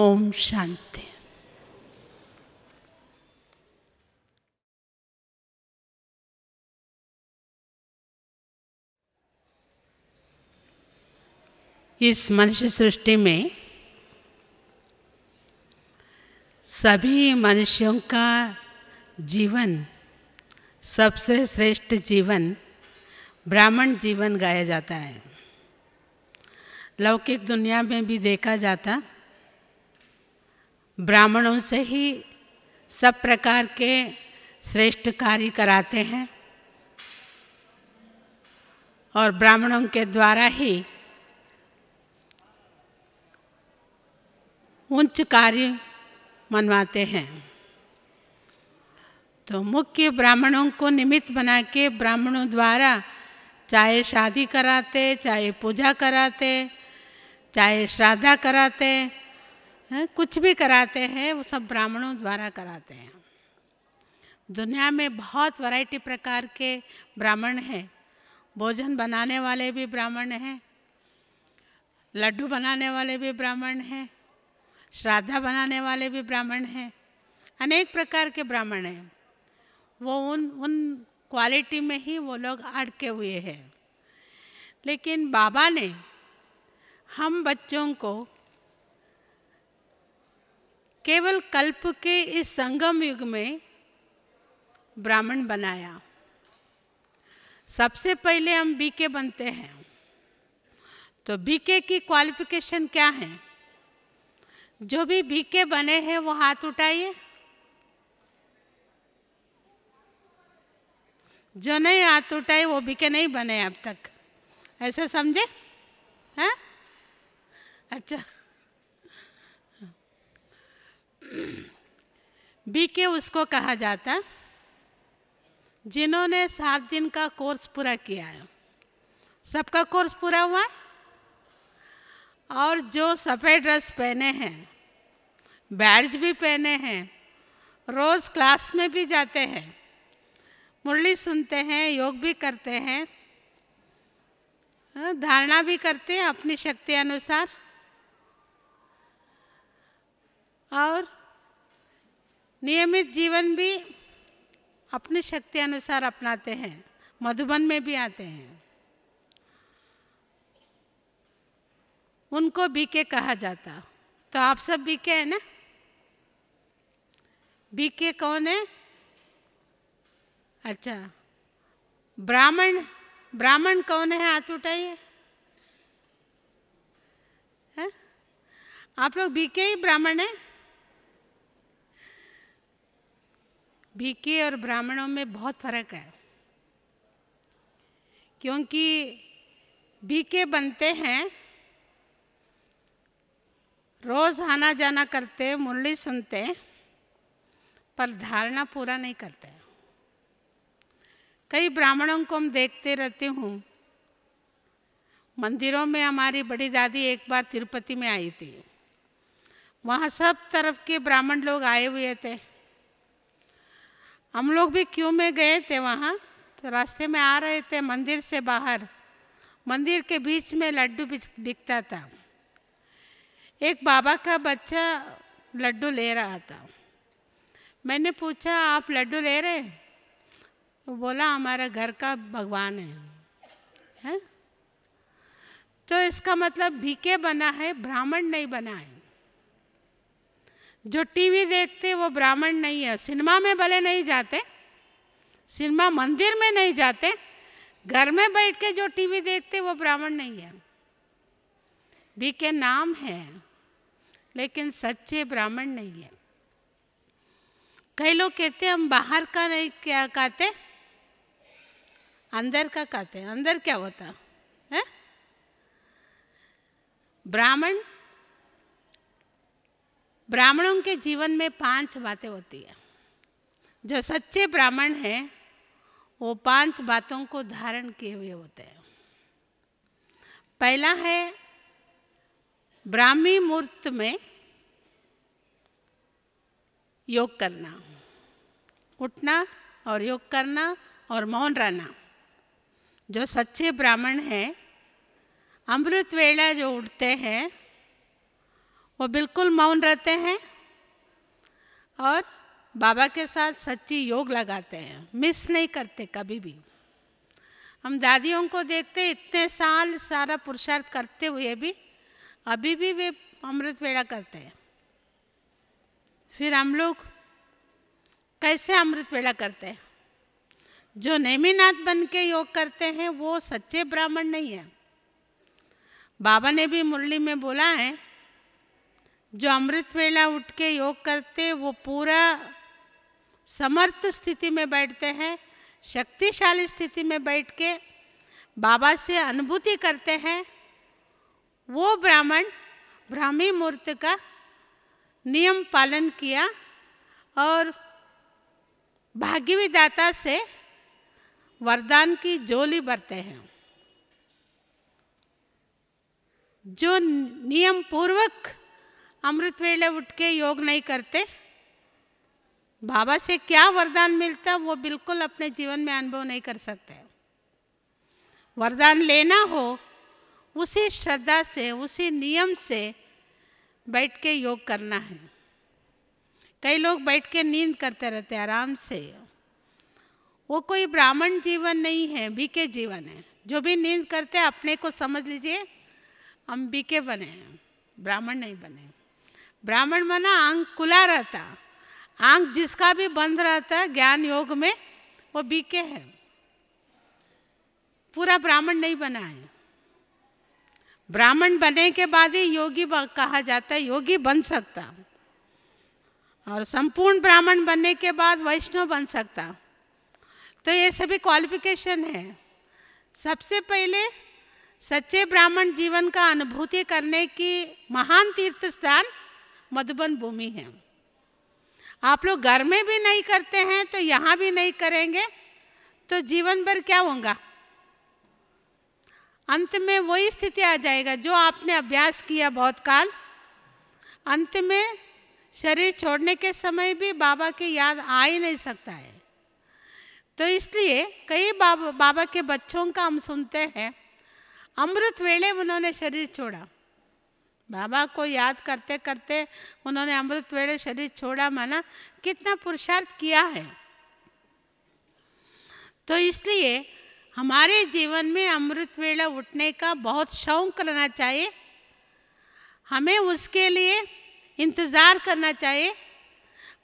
ओम शांति। इस मनुष्य सृष्टि में सभी मनुष्यों का जीवन, सबसे श्रेष्ठ जीवन ब्राह्मण जीवन गाया जाता है। लौकिक दुनिया में भी देखा जाता, ब्राह्मणों से ही सब प्रकार के श्रेष्ठ कार्य कराते हैं और ब्राह्मणों के द्वारा ही उच्च कार्य मनवाते हैं। तो मुख्य ब्राह्मणों को निमित्त बना के ब्राह्मणों द्वारा चाहे शादी कराते, चाहे पूजा कराते, चाहे श्राद्ध कराते, कुछ भी कराते हैं, वो सब ब्राह्मणों द्वारा कराते हैं। दुनिया में बहुत वैरायटी प्रकार के ब्राह्मण हैं। भोजन बनाने वाले भी ब्राह्मण हैं, लड्डू बनाने वाले भी ब्राह्मण हैं, श्राद्ध बनाने वाले भी ब्राह्मण हैं, अनेक प्रकार के ब्राह्मण हैं। वो उन क्वालिटी में ही वो लोग अटके हुए हैं। लेकिन बाबा ने हम बच्चों को केवल कल्प के इस संगम युग में ब्राह्मण बनाया। सबसे पहले हम बीके बनते हैं। तो बीके की क्वालिफिकेशन क्या है? जो भी बीके बने हैं वो हाथ उठाइए। जो नहीं हाथ उठाए वो बीके नहीं बने अब तक। ऐसे समझे? हैं? अच्छा, बीके उसको कहा जाता जिन्होंने 7 दिन का कोर्स पूरा किया है। सबका कोर्स पूरा हुआ है। और जो सफ़ेद ड्रेस पहने हैं, बैड्ज भी पहने हैं, रोज़ क्लास में भी जाते हैं, मुरली सुनते हैं, योग भी करते हैं, धारणा भी करते हैं अपनी शक्ति अनुसार, और नियमित जीवन भी अपनी शक्ति अनुसार अपनाते हैं, मधुबन में भी आते हैं, उनको बीके कहा जाता। तो आप सब बीके हैं ना? बीके कौन है? अच्छा, ब्राह्मण कौन है? हाथ उठाइए। आप लोग बीके ही ब्राह्मण हैं? बीके और ब्राह्मणों में बहुत फर्क है, क्योंकि बीके बनते हैं, रोज आना जाना करते, मुरली सुनते, पर धारणा पूरा नहीं करते। कई ब्राह्मणों को हम देखते रहती हूँ। मंदिरों में हमारी बड़ी दादी एक बार तिरुपति में आई थी। वहाँ सब तरफ के ब्राह्मण लोग आए हुए थे। हम लोग भी क्यों में गए थे वहाँ। तो रास्ते में आ रहे थे, मंदिर से बाहर, मंदिर के बीच में लड्डू बिकता था। एक बाबा का बच्चा लड्डू ले रहा था। मैंने पूछा, आप लड्डू ले रहे? वो बोला, हमारा घर का भगवान है? तो इसका मतलब बीके बना है, ब्राह्मण नहीं बना है। जो टीवी देखते वो ब्राह्मण नहीं है। सिनेमा में भले नहीं जाते, सिनेमा मंदिर में नहीं जाते, घर में बैठ के जो टीवी देखते वो ब्राह्मण नहीं है। बीके नाम है, लेकिन सच्चे ब्राह्मण नहीं है। कई लोग कहते हैं हम बाहर का नहीं क्या कहते, अंदर का कहते हैं। अंदर क्या होता है? ब्राह्मणों के जीवन में 5 बातें होती है। जो सच्चे ब्राह्मण हैं वो 5 बातों को धारण किए हुए होते हैं। पहला है ब्राह्मी मुहूर्त में योग करना, उठना और योग करना और मौन रहना। जो सच्चे ब्राह्मण हैं, अमृत वेला जो उठते हैं वो बिल्कुल मौन रहते हैं और बाबा के साथ सच्ची योग लगाते हैं, मिस नहीं करते कभी भी। हम दादियों को देखते इतने साल सारा पुरुषार्थ करते हुए भी अभी भी वे अमृत वेला करते हैं। फिर हम लोग कैसे अमृत वेला करते हैं? जो नेमिनाथ बन के योग करते हैं वो सच्चे ब्राह्मण नहीं है। बाबा ने भी मुरली में बोला है, जो अमृत वेला उठ के योग करते वो पूरा समर्थ स्थिति में बैठते हैं, शक्तिशाली स्थिति में बैठ के बाबा से अनुभूति करते हैं। वो ब्राह्मण ब्राह्मी मुहूर्त का नियम पालन किया और भाग्य विधाता से वरदान की झोली भरते हैं। जो नियम पूर्वक अमृत वेले उठ के योग नहीं करते, बाबा से क्या वरदान मिलता वो बिल्कुल अपने जीवन में अनुभव नहीं कर सकते। वरदान लेना हो उसी श्रद्धा से, उसी नियम से बैठ के योग करना है। कई लोग बैठ के नींद करते रहते हैं आराम से, वो कोई ब्राह्मण जीवन नहीं है, बीके जीवन है। जो भी नींद करते हैं अपने को समझ लीजिए हम बीके बने हैं, ब्राह्मण नहीं बने। ब्राह्मण माना आंख खुला रहता, आंख जिसका भी बंद रहता ज्ञान योग में वो बीके है, पूरा ब्राह्मण नहीं बना है। ब्राह्मण बनने के बाद ही योगी कहा जाता है, योगी बन सकता, और संपूर्ण ब्राह्मण बनने के बाद वैष्णव बन सकता। तो ये सभी क्वालिफिकेशन है। सबसे पहले सच्चे ब्राह्मण जीवन का अनुभूति करने की महान तीर्थ स्थान मधुबन भूमि है। आप लोग घर में भी नहीं करते हैं तो यहाँ भी नहीं करेंगे तो जीवन भर क्या होगा? अंत में वही स्थिति आ जाएगा जो आपने अभ्यास किया बहुत काल। अंत में शरीर छोड़ने के समय भी बाबा की याद आ ही नहीं सकता है। तो इसलिए कई बाबा के बच्चों का हम सुनते हैं अमृत वेले उन्होंने शरीर छोड़ा। बाबा को याद करते करते उन्होंने अमृत वेले शरीर छोड़ा, माना कितना पुरुषार्थ किया है। तो इसलिए हमारे जीवन में अमृत वेला उठने का बहुत शौक रहना चाहिए। हमें उसके लिए इंतज़ार करना चाहिए।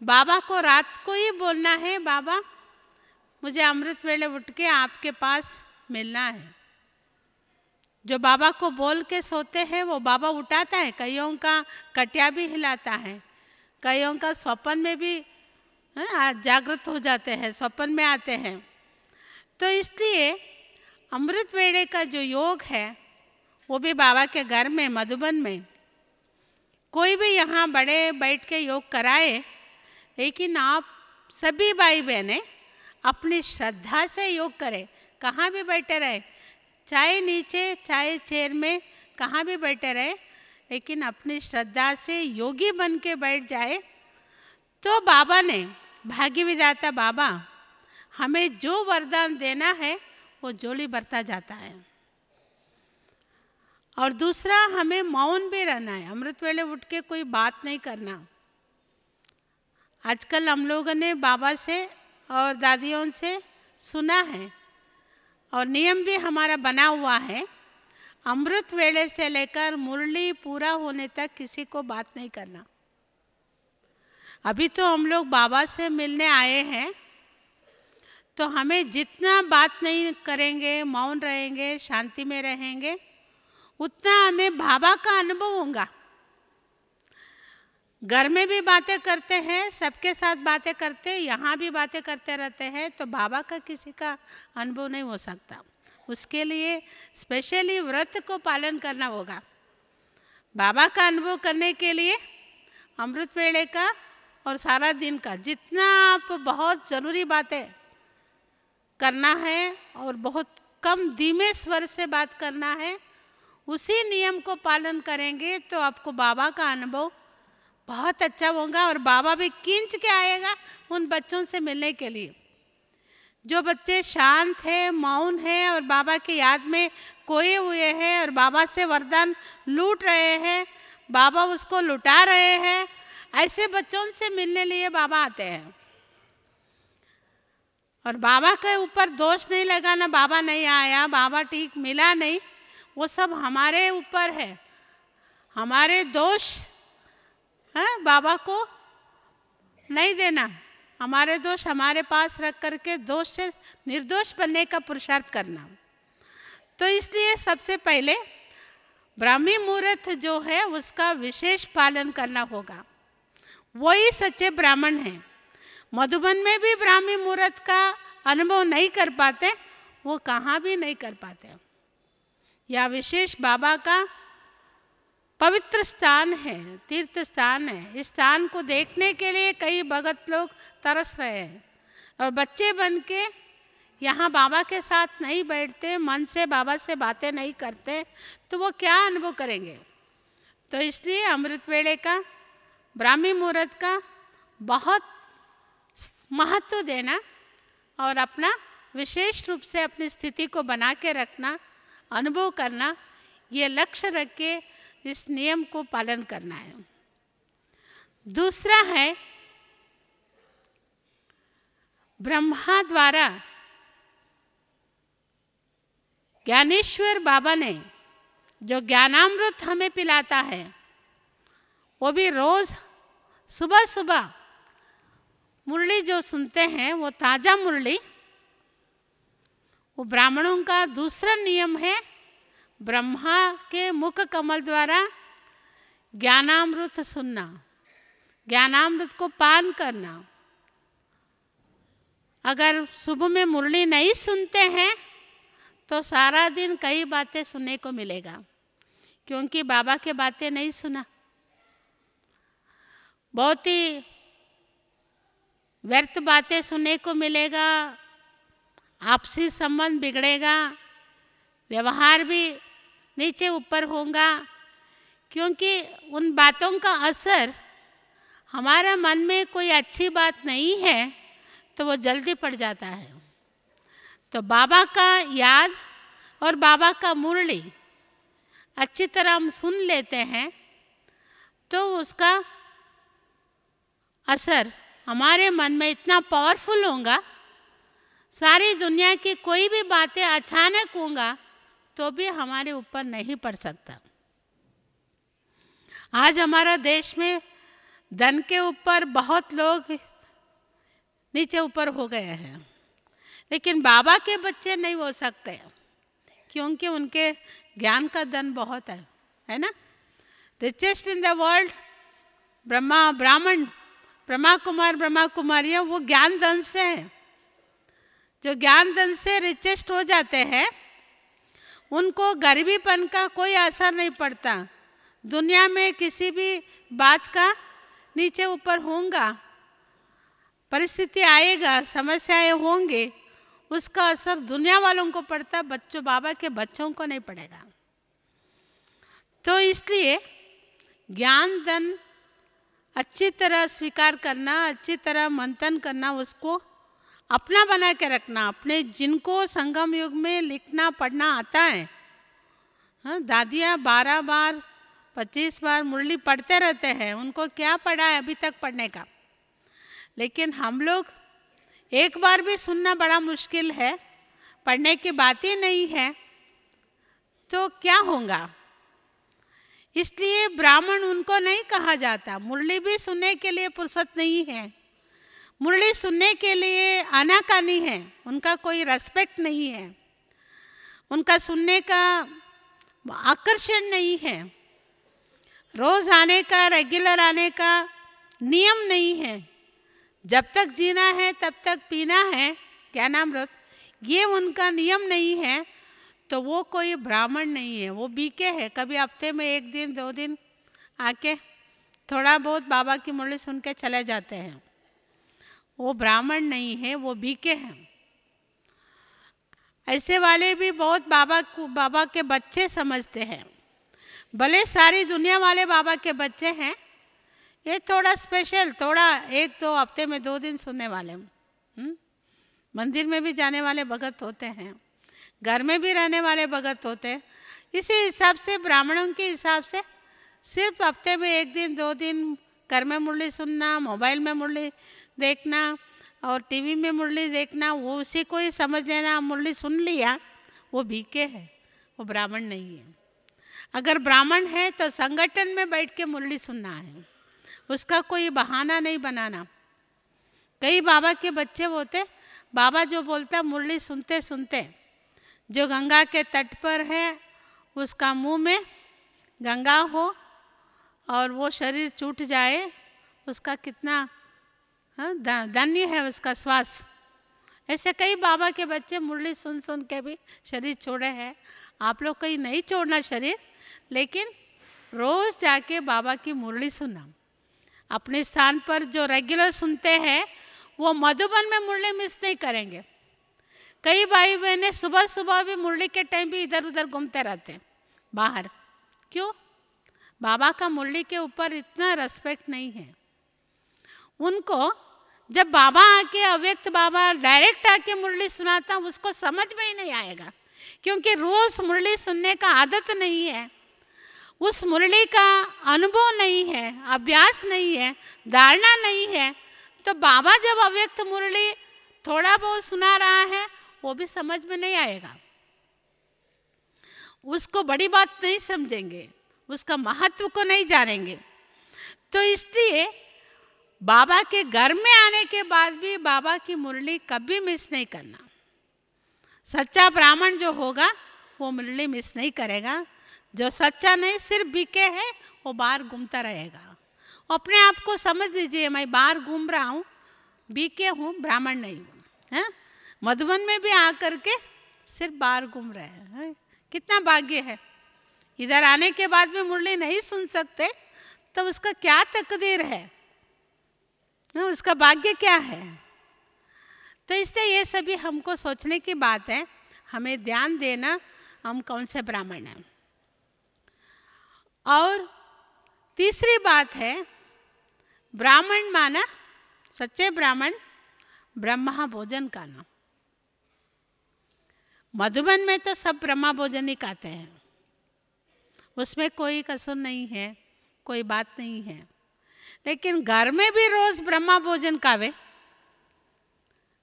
बाबा को रात को ही बोलना है, बाबा मुझे अमृत वेले उठ के आपके पास मिलना है। जो बाबा को बोल के सोते हैं वो बाबा उठाता है। कईयों का कटिया भी हिलाता है, कईयों का स्वप्न में भी जागृत हो जाते हैं, स्वप्न में आते हैं। तो इसलिए अमृत वेले का जो योग है वो भी बाबा के घर में मधुबन में कोई भी यहाँ बड़े बैठ के योग कराए, लेकिन आप सभी भाई बहनें अपनी श्रद्धा से योग करें। कहाँ भी बैठे रहे, चाहे नीचे चाहे चेयर में, कहाँ भी बैठे रहे, लेकिन अपनी श्रद्धा से योगी बन के बैठ जाए तो बाबा ने, भाग्य विधाता बाबा हमें जो वरदान देना है वो झोली भरता जाता है। और दूसरा, हमें मौन भी रहना है। अमृत वेले उठ के कोई बात नहीं करना। आजकल हम लोगों ने बाबा से और दादियों से सुना है और नियम भी हमारा बना हुआ है, अमृत वेले से लेकर मुरली पूरा होने तक किसी को बात नहीं करना। अभी तो हम लोग बाबा से मिलने आए हैं तो हमें जितना बात नहीं करेंगे, मौन रहेंगे, शांति में रहेंगे, उतना हमें बाबा का अनुभव होगा। घर में भी बातें करते हैं, सबके साथ बातें करते हैं, यहाँ भी बातें करते रहते हैं, तो बाबा का किसी का अनुभव नहीं हो सकता। उसके लिए स्पेशली व्रत को पालन करना होगा। बाबा का अनुभव करने के लिए अमृत वेले का और सारा दिन का जितना आप बहुत ज़रूरी बातें करना है और बहुत कम धीमे स्वर से बात करना है, उसी नियम को पालन करेंगे तो आपको बाबा का अनुभव बहुत अच्छा होगा। और बाबा भी खींच के आएगा उन बच्चों से मिलने के लिए। जो बच्चे शांत है, मौन है और बाबा की याद में खोए हुए हैं और बाबा से वरदान लूट रहे हैं, बाबा उसको लुटा रहे हैं, ऐसे बच्चों से मिलने लिए बाबा आते हैं। और बाबा के ऊपर दोष नहीं लगाना, बाबा नहीं आया, बाबा ठीक मिला नहीं, वो सब हमारे ऊपर है। हमारे दोष है बाबा को नहीं देना, हमारे दोष हमारे पास रख करके दोष से निर्दोष बनने का पुरुषार्थ करना। तो इसलिए सबसे पहले ब्राह्मी मुहूर्त जो है उसका विशेष पालन करना होगा, वही सच्चे ब्राह्मण हैं। मधुबन में भी ब्राह्मी मुहूर्त का अनुभव नहीं कर पाते, वो कहाँ भी नहीं कर पाते। यह विशेष बाबा का पवित्र स्थान है, तीर्थ स्थान है। इस स्थान को देखने के लिए कई भगत लोग तरस रहे हैं, और बच्चे बन के यहाँ बाबा के साथ नहीं बैठते, मन से बाबा से बातें नहीं करते, तो वो क्या अनुभव करेंगे। तो इसलिए अमृत वेले का, ब्राह्मी मुहूर्त का बहुत महत्व देना और अपना विशेष रूप से अपनी स्थिति को बना के रखना, अनुभव करना, ये लक्ष्य रख के इस नियम को पालन करना है। दूसरा है, ब्रह्मा द्वारा ज्ञानेश्वर बाबा ने जो ज्ञानामृत हमें पिलाता है, वो भी रोज सुबह सुबह मुरली जो सुनते हैं, वो ताज़ा मुरली, वो ब्राह्मणों का दूसरा नियम है। ब्रह्मा के मुख कमल द्वारा ज्ञानामृत सुनना, ज्ञानामृत को पान करना। अगर सुबह में मुरली नहीं सुनते हैं तो सारा दिन कई बातें सुनने को मिलेगा, क्योंकि बाबा के बातें नहीं सुना, बहुत ही व्यर्थ बातें सुनने को मिलेगा, आपसी संबंध बिगड़ेगा, व्यवहार भी नीचे ऊपर होगा, क्योंकि उन बातों का असर हमारा मन में कोई अच्छी बात नहीं है तो वो जल्दी पड़ जाता है। तो बाबा का याद और बाबा का मुरली अच्छी तरह हम सुन लेते हैं तो उसका असर हमारे मन में इतना पावरफुल होगा, सारी दुनिया की कोई भी बातें अचानक होगा तो भी हमारे ऊपर नहीं पड़ सकता। आज हमारा देश में धन के ऊपर बहुत लोग नीचे ऊपर हो गए हैं, लेकिन बाबा के बच्चे नहीं हो सकते, क्योंकि उनके ज्ञान का धन बहुत है ना। Richest in the world Brahma Kumar Brahma कुमारियाँ वो ज्ञान धन से हैं। जो ज्ञान धन से रिचेस्ट हो जाते हैं उनको गरीबीपन का कोई असर नहीं पड़ता। दुनिया में किसी भी बात का नीचे ऊपर होगा, परिस्थिति आएगा, समस्याएं होंगे, उसका असर दुनिया वालों को पड़ता, बाबा के बच्चों को नहीं पड़ेगा। तो इसलिए ज्ञान धन अच्छी तरह स्वीकार करना, अच्छी तरह मंथन करना, उसको अपना बना के रखना। अपने जिनको संगम युग में लिखना पढ़ना आता है, हाँ, दादियाँ 12 बार 25 बार मुरली पढ़ते रहते हैं, उनको क्या पढ़ा है अभी तक पढ़ने का। लेकिन हम लोग एक बार भी सुनना बड़ा मुश्किल है, पढ़ने की बात ही नहीं है, तो क्या होगा। इसलिए ब्राह्मण उनको नहीं कहा जाता। मुरली भी सुनने के लिए फुर्सत नहीं है, मुरली सुनने के लिए आनाकानी है, उनका कोई रेस्पेक्ट नहीं है, उनका सुनने का आकर्षण नहीं है, रोज आने का, रेगुलर आने का नियम नहीं है। जब तक जीना है तब तक पीना है ज्ञानामृत, ये उनका नियम नहीं है, तो वो कोई ब्राह्मण नहीं है, वो बीके है। कभी हफ्ते में 1 दिन 2 दिन आके थोड़ा बहुत बाबा की मुरली सुन के चले जाते हैं, वो ब्राह्मण नहीं है, वो बीके हैं। ऐसे वाले भी बहुत बाबा के बच्चे समझते हैं। भले सारी दुनिया वाले बाबा के बच्चे हैं, ये थोड़ा स्पेशल, थोड़ा 1-2 हफ्ते में 2 दिन सुनने वाले, मंदिर में भी जाने वाले भगत होते हैं, घर में भी रहने वाले भगत होते हैं। इसी हिसाब से ब्राह्मणों के हिसाब से सिर्फ हफ्ते में 1 दिन 2 दिन घर में मुरली सुनना, मोबाइल में मुरली देखना और टीवी में मुरली देखना, वो उसी को ही समझ लेना मुरली सुन लिया, वो बीके है, वो ब्राह्मण नहीं है। अगर ब्राह्मण है तो संगठन में बैठ के मुरली सुनना है, उसका कोई बहाना नहीं बनाना। कई बाबा के बच्चे होते, बाबा जो बोलता मुरली सुनते सुनते, जो गंगा के तट पर है उसका मुंह में गंगा हो और वो शरीर छूट जाए, उसका कितना धन्य है उसका श्वास। ऐसे कई बाबा के बच्चे मुरली सुन सुन के भी शरीर छोड़े हैं। आप लोग कहीं नहीं छोड़ना शरीर, लेकिन रोज़ जाके बाबा की मुरली सुनना। अपने स्थान पर जो रेगुलर सुनते हैं वो मधुबन में मुरली मिस नहीं करेंगे। कई भाई बहनें सुबह सुबह भी मुरली के टाइम भी इधर उधर घूमते रहते हैं बाहर। क्यों? बाबा का मुरली के ऊपर इतना रेस्पेक्ट नहीं है उनको। जब बाबा आके, अव्यक्त बाबा डायरेक्ट आके मुरली सुनाता, उसको समझ में ही नहीं आएगा, क्योंकि रोज़ मुरली सुनने का आदत नहीं है, उस मुरली का अनुभव नहीं है, अभ्यास नहीं है, धारणा नहीं है। तो बाबा जब अव्यक्त मुरली थोड़ा बहुत सुना रहा है, वो भी समझ में नहीं आएगा, उसको बड़ी बात नहीं समझेंगे, उसका महत्व को नहीं जानेंगे। तो इसलिए बाबा के घर में आने के बाद भी बाबा की मुरली कभी मिस नहीं करना। सच्चा ब्राह्मण जो होगा वो मुरली मिस नहीं करेगा। जो सच्चा नहीं, सिर्फ बीके है, वो बाहर घूमता रहेगा। अपने आप को समझ लीजिए, मैं बाहर घूम रहा हूँ, बीके हूँ, ब्राह्मण नहीं हूँ, है। मधुबन में भी आकर के सिर्फ बाहर घूम रहे हैं। कितना भाग्य है। इधर आने के बाद भी मुरली नहीं सुन सकते तो उसका क्या तकदीर है, उसका भाग्य क्या है। तो इसलिए ये सभी हमको सोचने की बात है, हमें ध्यान देना हम कौन से ब्राह्मण हैं। और तीसरी बात है, ब्राह्मण माना, सच्चे ब्राह्मण ब्रह्मा भोजन खाना। मधुबन में तो सब ब्रह्मा भोजन ही खाते हैं, उसमें कोई कसर नहीं है, कोई बात नहीं है। लेकिन घर में भी रोज़ ब्रह्मा भोजन खावे,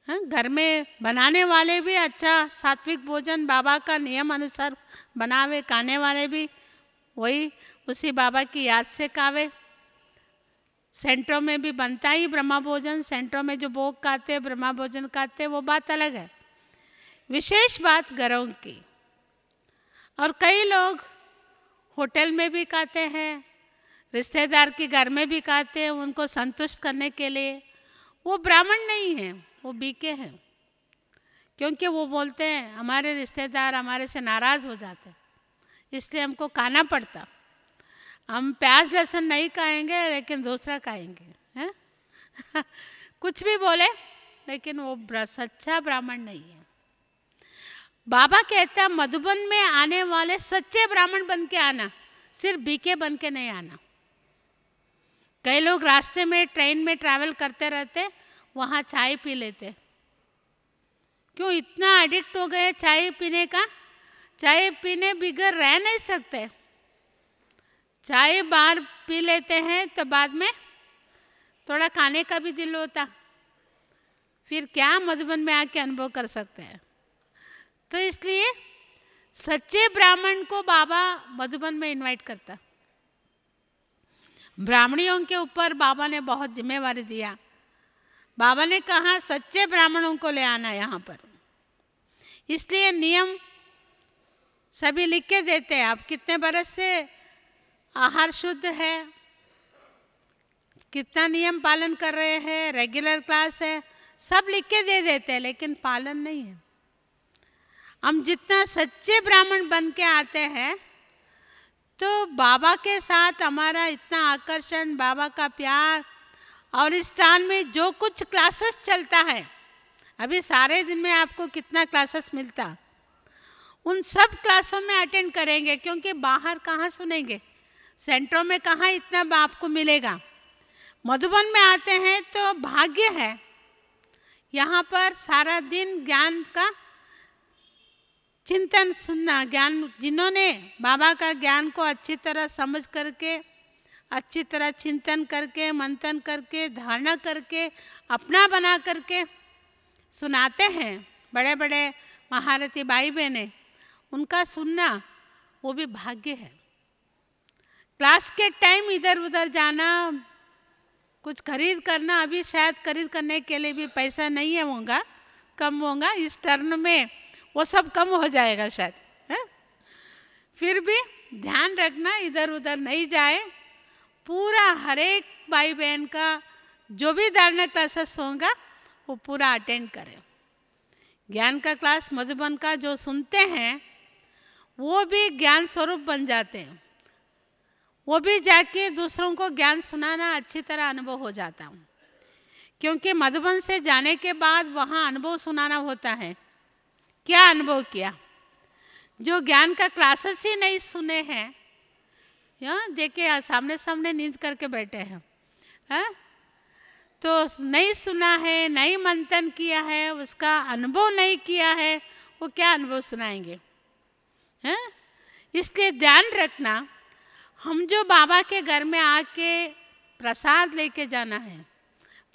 घर में बनाने वाले भी अच्छा सात्विक भोजन बाबा का नियम अनुसार बनावे, खाने वाले भी वही उसी बाबा की याद से खावे। सेंटरों में भी बनता ही ब्रह्मा भोजन, सेंटरों में जो भोग खाते ब्रह्मा भोजन खाते, वो बात अलग है। विशेष बात घरों की। और कई लोग होटल में भी खाते हैं, रिश्तेदार के घर में भी खाते हैं, उनको संतुष्ट करने के लिए। वो ब्राह्मण नहीं है, वो बीके हैं, क्योंकि वो बोलते हैं हमारे रिश्तेदार हमारे से नाराज़ हो जाते हैं, इसलिए हमको खाना पड़ता। हम प्याज लहसुन नहीं खाएंगे, लेकिन दूसरा खाएंगे, हैं? कुछ भी बोले, लेकिन वो सच्चा ब्राह्मण नहीं है। बाबा कहता है मधुबन में आने वाले सच्चे ब्राह्मण बन के आना, सिर्फ बीके बन के नहीं आना। कई लोग रास्ते में ट्रेन में ट्रैवल करते रहते, वहाँ चाय पी लेते। क्यों इतना एडिक्ट हो गए चाय पीने का? चाय पीने बगैर रह नहीं सकते। चाय बाहर पी लेते हैं तो बाद में थोड़ा खाने का भी दिल होता, फिर क्या मधुबन में आके अनुभव कर सकते हैं। तो इसलिए सच्चे ब्राह्मण को बाबा मधुबन में इनवाइट करता। ब्राह्मणियों के ऊपर बाबा ने बहुत जिम्मेवारी दिया। बाबा ने कहा सच्चे ब्राह्मणों को ले आना यहाँ पर। इसलिए नियम सभी लिख के देते हैं। आप कितने बरस से आहार शुद्ध है, कितना नियम पालन कर रहे हैं, रेगुलर क्लास है, सब लिख के दे देते हैं, लेकिन पालन नहीं है। हम जितना सच्चे ब्राह्मण बन के आते हैं तो बाबा के साथ हमारा इतना आकर्षण, बाबा का प्यार, और इस स्थान में जो कुछ क्लासेस चलता है, अभी सारे दिन में आपको कितना क्लासेस मिलता, उन सब क्लासों में अटेंड करेंगे, क्योंकि बाहर कहाँ सुनेंगे, सेंटरों में कहाँ इतना आपको मिलेगा। मधुबन में आते हैं तो भाग्य है, यहाँ पर सारा दिन ज्ञान का चिंतन सुनना। ज्ञान जिन्होंने बाबा का ज्ञान को अच्छी तरह समझ करके अच्छी तरह चिंतन करके, मंथन करके, धारणा करके, अपना बना करके सुनाते हैं बड़े बड़े महारथी भाई बहनें, उनका सुनना वो भी भाग्य है। क्लास के टाइम इधर उधर जाना, कुछ खरीद करना, अभी शायद खरीद करने के लिए भी पैसा नहीं है, होगा कम होगा, इस टर्न में वो सब कम हो जाएगा शायद, है? फिर भी ध्यान रखना इधर उधर नहीं जाए। पूरा हर एक भाई बहन का जो भी धारणा क्लासेस होगा वो पूरा अटेंड करें। ज्ञान का क्लास मधुबन का जो सुनते हैं वो भी ज्ञान स्वरूप बन जाते हैं, वो भी जाके दूसरों को ज्ञान सुनाना अच्छी तरह अनुभव हो जाता हूँ। क्योंकि मधुबन से जाने के बाद वहाँ अनुभव सुनाना होता है। क्या अनुभव किया? जो ज्ञान का क्लासेस ही नहीं सुने हैं, यहाँ देखिए सामने सामने नींद करके बैठे हैं, है? तो नहीं सुना है, नहीं मंथन किया है, उसका अनुभव नहीं किया है, वो क्या अनुभव सुनाएंगे, हैं? इसलिए ध्यान रखना, हम जो बाबा के घर में आके प्रसाद लेके जाना है,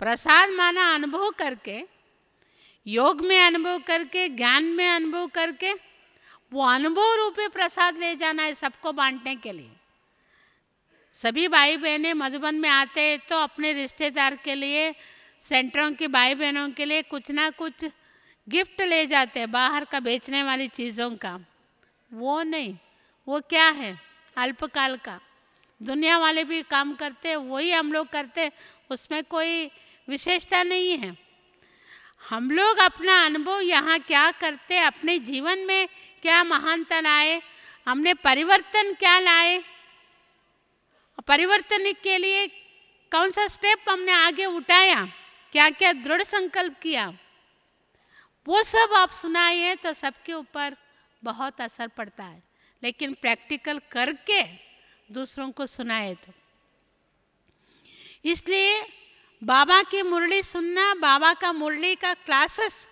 प्रसाद माना अनुभव करके, योग में अनुभव करके, ज्ञान में अनुभव करके, वो अनुभव रूपी प्रसाद ले जाना है सबको बांटने के लिए। सभी भाई बहनें मधुबन में आते हैं तो अपने रिश्तेदार के लिए, सेंटरों की भाई बहनों के लिए कुछ ना कुछ गिफ्ट ले जाते हैं, बाहर का बेचने वाली चीज़ों का। वो नहीं, वो क्या है, अल्पकाल का। दुनिया वाले भी काम करते हैं, वही हम लोग करते, उसमें कोई विशेषता नहीं है। हम लोग अपना अनुभव यहाँ क्या करते, अपने जीवन में क्या महानता लाए, हमने परिवर्तन क्या लाए, परिवर्तन के लिए कौन सा स्टेप हमने आगे उठाया, क्या क्या दृढ़ संकल्प किया, वो सब आप सुनाइए तो सबके ऊपर बहुत असर पड़ता है। लेकिन प्रैक्टिकल करके दूसरों को सुनाए तो। इसलिए बाबा की मुरली सुनना, बाबा का मुरली का क्लासेस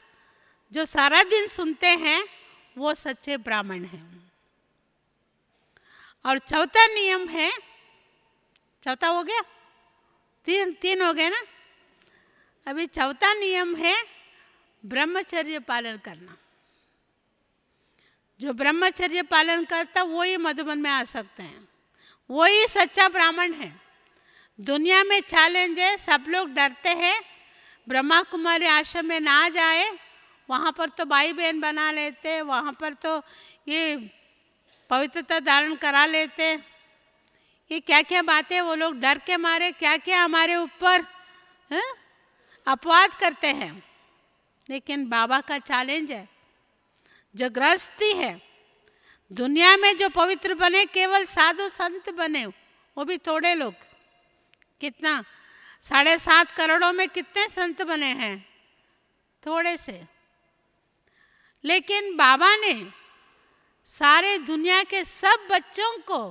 जो सारा दिन सुनते हैं वो सच्चे ब्राह्मण हैं। और चौथा नियम है, चौथा हो गया, तीन हो गए ना, अभी चौथा नियम है ब्रह्मचर्य पालन करना। जो ब्रह्मचर्य पालन करता वही मधुबन में आ सकते हैं, वही सच्चा ब्राह्मण है। दुनिया में चैलेंज है, सब लोग डरते हैं ब्रह्मा कुमारी आश्रम में ना जाए, वहाँ पर तो भाई बहन बना लेते, वहाँ पर तो ये पवित्रता धारण करा लेते, ये क्या क्या बातें वो लोग डर के मारे क्या क्या हमारे ऊपर अपवाद करते हैं। लेकिन बाबा का चैलेंज है, जो गृहस्थी है, दुनिया में जो पवित्र बने केवल साधु संत बने, वो भी थोड़े लोग। कितना 7.5 करोड़ों में कितने संत बने हैं? थोड़े से। लेकिन बाबा ने सारे दुनिया के सब बच्चों को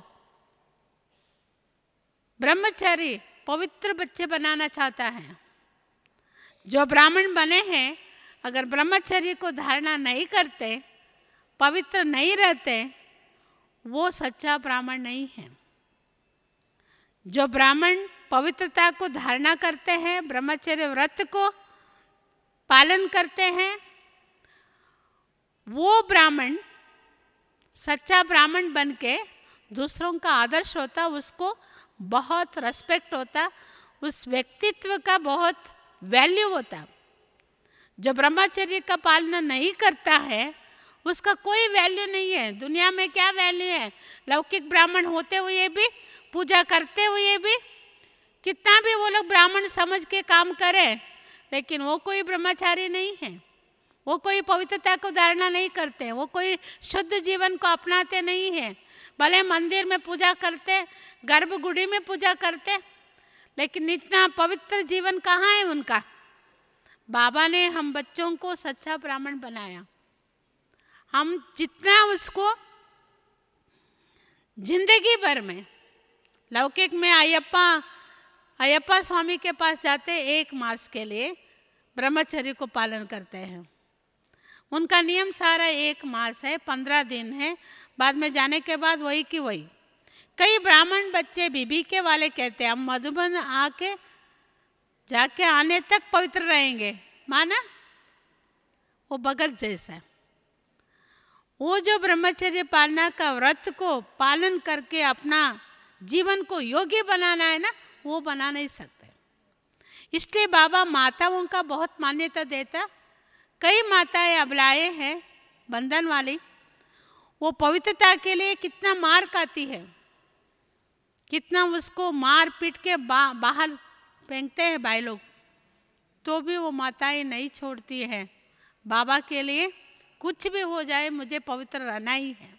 ब्रह्मचारी पवित्र बच्चे बनाना चाहता है। जो ब्राह्मण बने हैं अगर ब्रह्मचर्य को धारणा नहीं करते, पवित्र नहीं रहते, वो सच्चा ब्राह्मण नहीं है। जो ब्राह्मण पवित्रता को धारणा करते हैं, ब्रह्मचर्य व्रत को पालन करते हैं, वो ब्राह्मण सच्चा ब्राह्मण बनके दूसरों का आदर्श होता, उसको बहुत रेस्पेक्ट होता, उस व्यक्तित्व का बहुत वैल्यू होता। जो ब्रह्मचर्य का पालन नहीं करता है उसका कोई वैल्यू नहीं है। दुनिया में क्या वैल्यू है? लौकिक ब्राह्मण होते हुए भी, पूजा करते हुए भी, कितना भी वो लोग ब्राह्मण समझ के काम करें, लेकिन वो कोई ब्रह्मचारी नहीं है, वो कोई पवित्रता को धारणा नहीं करते, वो कोई शुद्ध जीवन को अपनाते नहीं है। भले मंदिर में पूजा करते, गर्भगुड़ी में पूजा करते, लेकिन इतना पवित्र जीवन कहाँ है उनका? बाबा ने हम बच्चों को सच्चा ब्राह्मण बनाया। हम जितना उसको जिंदगी भर में, लौकिक में अयप्पा स्वामी के पास जाते 1 मास के लिए ब्रह्मचर्य को पालन करते हैं। उनका नियम सारा 1 मास है, 15 दिन है, बाद में जाने के बाद वही की वही। कई ब्राह्मण बच्चे बीबी के वाले कहते हैं हम मधुबन आके जाके आने तक पवित्र रहेंगे, माना वो भगत जैसा। वो जो ब्रह्मचर्य पालना का व्रत को पालन करके अपना जीवन को योग्य बनाना है ना, वो बना नहीं सकते। इसलिए बाबा माताओं का बहुत मान्यता देता। कई माताएं अबलाएं हैं बंधन वाली, वो पवित्रता के लिए कितना मार खाती है, कितना उसको मार पीट के बाहर फेंकते हैं भाई लोग, तो भी वो माताएं नहीं छोड़ती है। बाबा के लिए कुछ भी हो जाए मुझे पवित्र रहना ही है।